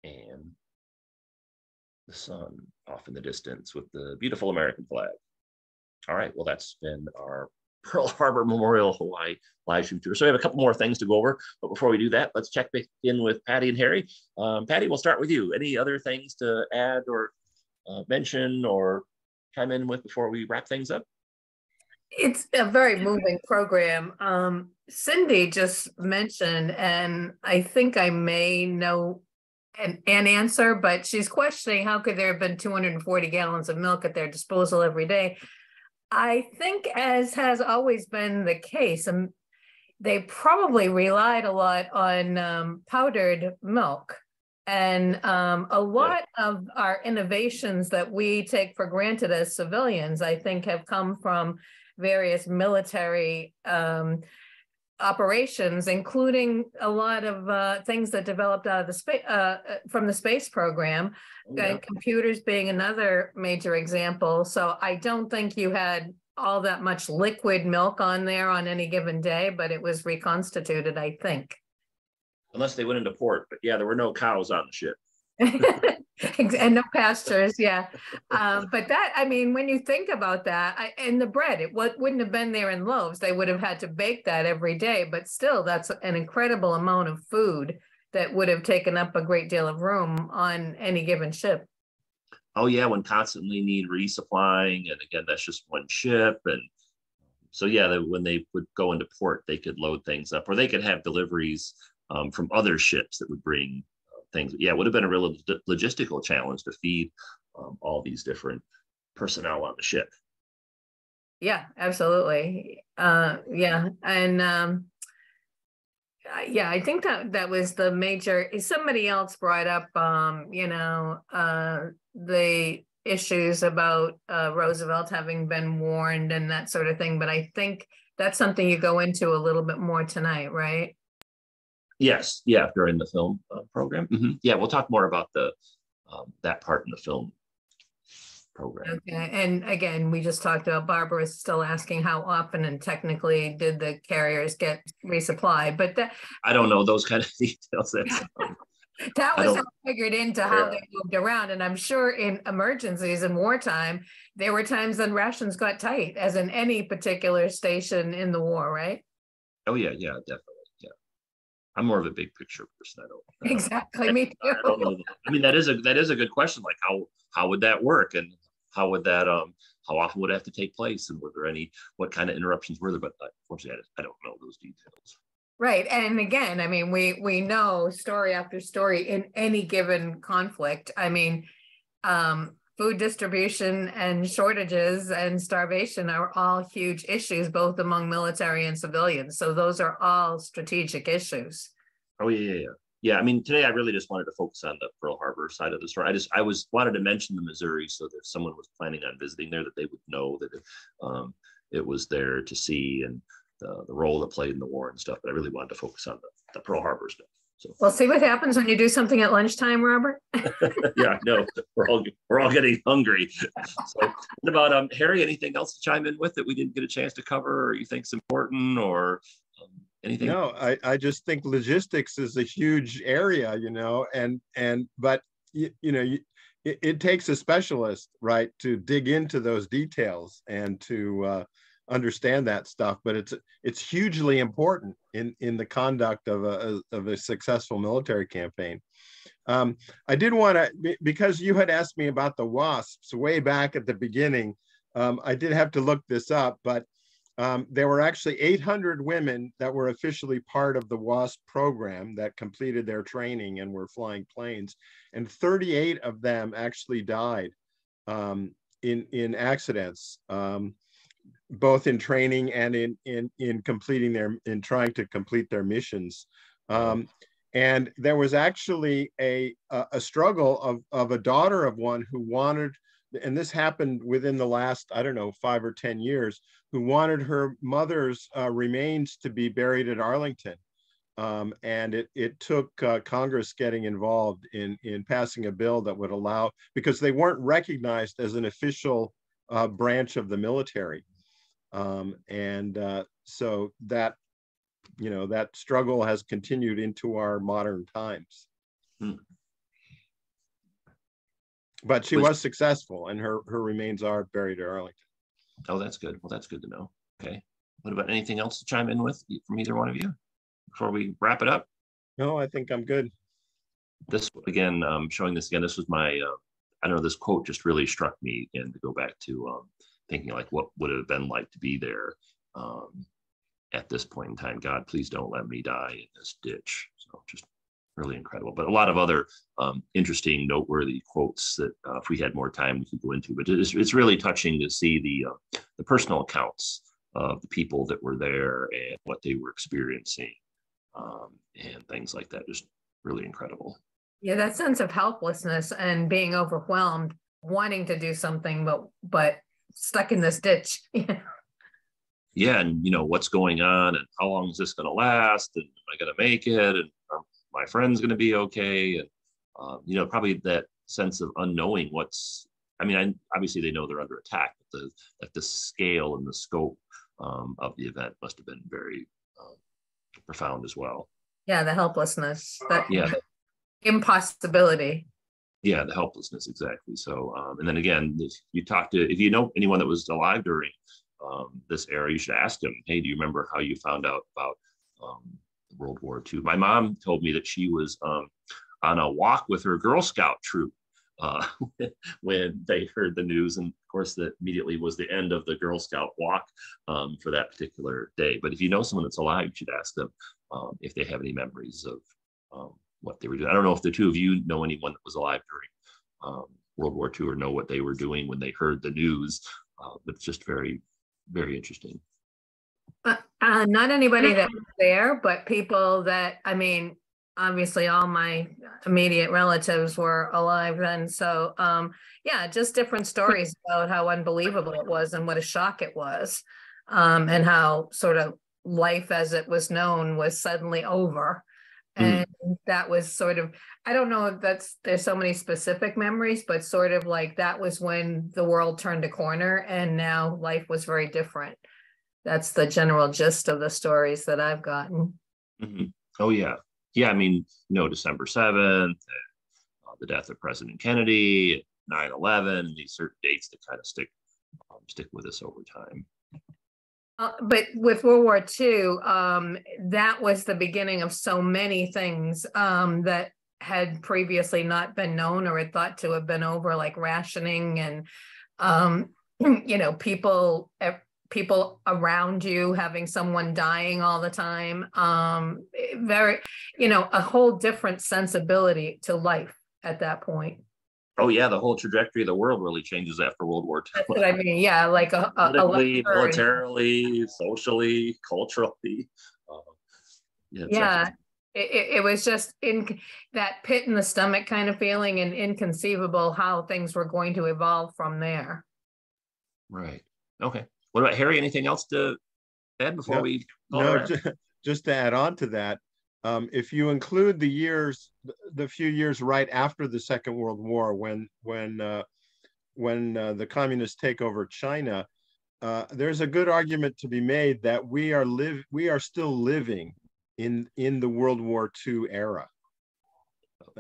And the sun off in the distance with the beautiful American flag. All right, well, that's been our Pearl Harbor Memorial Hawaii live stream tour. So we have a couple more things to go over, but before we do that, let's check back in with Patty and Harry. Patty, we'll start with you. Any other things to add or mention or chime in with before we wrap things up? It's a very moving program. Cindy just mentioned, and I think I may know an answer, but she's questioning how could there have been 240 gallons of milk at their disposal every day. I think, as has always been the case, they probably relied a lot on powdered milk. And a lot of our innovations that we take for granted as civilians, I think, have come from various military operations, including a lot of things that developed out of the space from the space program, and computers being another major example. So I don't think you had all that much liquid milk on there on any given day, but it was reconstituted, I think. Unless they went into port, but yeah, there were no cows on the ship. And no pastures, yeah. But that, I mean, when you think about that, and the bread, it wouldn't have been there in loaves. They would have had to bake that every day, but still, that's an incredible amount of food that would have taken up a great deal of room on any given ship. Oh yeah, when constantly need resupplying, and again, that's just one ship. And so yeah, when they would go into port, they could load things up, or they could have deliveries from other ships that would bring things. Yeah, it would have been a real logistical challenge to feed all these different personnel on the ship. Yeah, absolutely. Yeah, and yeah, I think that was the major. Somebody else brought up, the issues about Roosevelt having been warned and that sort of thing. But I think that's something you go into a little bit more tonight, right? Yes, yeah, during the film program. Mm-hmm. Yeah, we'll talk more about the that part in the film program. Okay, and again, we just talked about, Barbara is still asking how often and technically did the carriers get resupply, but that I don't know those kind of details. That was figured into how they moved around, and I'm sure in emergencies and wartime, there were times when rations got tight, as in any particular station in the war, right? Oh yeah, definitely. I'm more of a big picture person. I don't exactly. Me too. I don't know. I mean, that is a good question. Like how would that work, and how would that how often would it have to take place, and were there any, what kind of interruptions were there? But unfortunately, I don't know those details. Right. And again, I mean, we know story after story in any given conflict. I mean, food distribution and shortages and starvation are all huge issues, both among military and civilians. So those are all strategic issues. Oh, yeah. I mean, today I really just wanted to focus on the Pearl Harbor side of the story. I wanted to mention the Missouri so that if someone was planning on visiting there, that they would know that it was there to see, and the role it played in the war and stuff. But I really wanted to focus on the Pearl Harbor stuff. So we'll see what happens when you do something at lunchtime, Robert. Yeah, no, we're all getting hungry. So what about Harry, anything else to chime in with that we didn't get a chance to cover, or you think's important, or anything? No, I just think logistics is a huge area, but it takes a specialist, right, to dig into those details and to understand that stuff. But it's hugely important in the conduct of a successful military campaign. I did want to, because you had asked me about the WASPs way back at the beginning, I did have to look this up, but there were actually 800 women that were officially part of the WASP program that completed their training and were flying planes, and 38 of them actually died in accidents, both in training and in trying to complete their missions. And there was actually a struggle of a daughter of one who wanted, and this happened within the last, I don't know, 5 or 10 years, who wanted her mother's remains to be buried at Arlington. And it took Congress getting involved in passing a bill that would allow, because they weren't recognized as an official branch of the military. So that, that struggle has continued into our modern times. But she was successful, and her remains are buried at Arlington. Oh, that's good. Well, that's good to know. Okay. What about anything else to chime in with from either one of you before we wrap it up? No, I think I'm good. This, again, showing this again, this was my, I don't know, this quote just really struck me again, to go back to thinking like, what would it have been like to be there at this point in time? God, please don't let me die in this ditch. So just really incredible. But a lot of other interesting, noteworthy quotes that if we had more time, we could go into. But it's really touching to see the personal accounts of the people that were there and what they were experiencing and things like that. Just really incredible. Yeah, that sense of helplessness and being overwhelmed, wanting to do something, but stuck in this ditch. Yeah, and what's going on, and how long is this going to last, and am I going to make it, and my friend's going to be okay, and probably that sense of unknowing obviously they know they're under attack, but the scale and the scope of the event must have been very profound as well. Yeah, the helplessness, that yeah, impossibility. Yeah, the helplessness, exactly. So, and then again, if you know anyone that was alive during this era, you should ask them, hey, do you remember how you found out about World War II? My mom told me that she was on a walk with her Girl Scout troop when they heard the news, and of course that immediately was the end of the Girl Scout walk for that particular day. But if you know someone that's alive, you should ask them if they have any memories of what they were doing. I don't know if the two of you know anyone that was alive during World War II or know what they were doing when they heard the news, but it's just very, very interesting. Not anybody that was there, but people that, obviously all my immediate relatives were alive then. So yeah, just different stories about how unbelievable it was and what a shock it was, and how sort of life as it was known was suddenly over. And that was sort of, I don't know if there's so many specific memories, but sort of like that was when the world turned a corner and now life was very different. That's the general gist of the stories that I've gotten. Mm-hmm. Oh, yeah. Yeah, December 7th, the death of President Kennedy, 9/11, these certain dates that kind of stick with us over time. But with World War II, that was the beginning of so many things that had previously not been known or had thought to have been over, like rationing and you know, people around you, having someone dying all the time, very, you know, a whole different sensibility to life at that point. Oh yeah, the whole trajectory of the world really changes after World War II. That's what I mean. Yeah, like politically, militarily, socially, culturally. Yeah, it was just in that pit in the stomach kind of feeling, and inconceivable how things were going to evolve from there. Right. Okay. What about Harry? Anything else to add before we? No, just to add on to that, if you include the few years right after the Second World War, when the communists take over China, there's a good argument to be made that we are still living in the World War II era.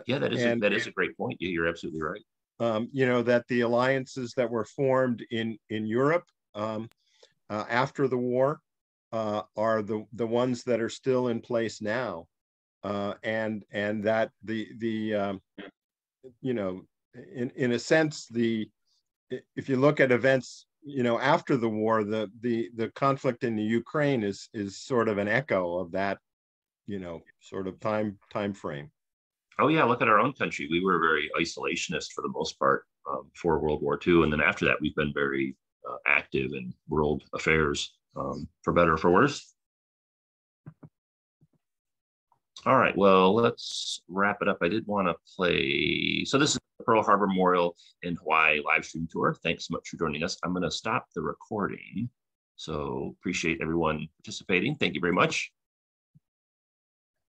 Yeah, that is a great point. You're absolutely right. You know, that the alliances that were formed in Europe after the war are the ones that are still in place now, and that the you know, in a sense, if you look at events, you know, after the war, the conflict in the Ukraine is sort of an echo of that, you know, sort of time frame. Oh yeah, look at our own country. We were very isolationist for the most part for World War II, and then after that, we've been very active in world affairs, for better or for worse. All right, well, let's wrap it up. I did want to play. So this is the Pearl Harbor Memorial in Hawaii live stream tour. Thanks so much for joining us. I'm going to stop the recording. So appreciate everyone participating. Thank you very much.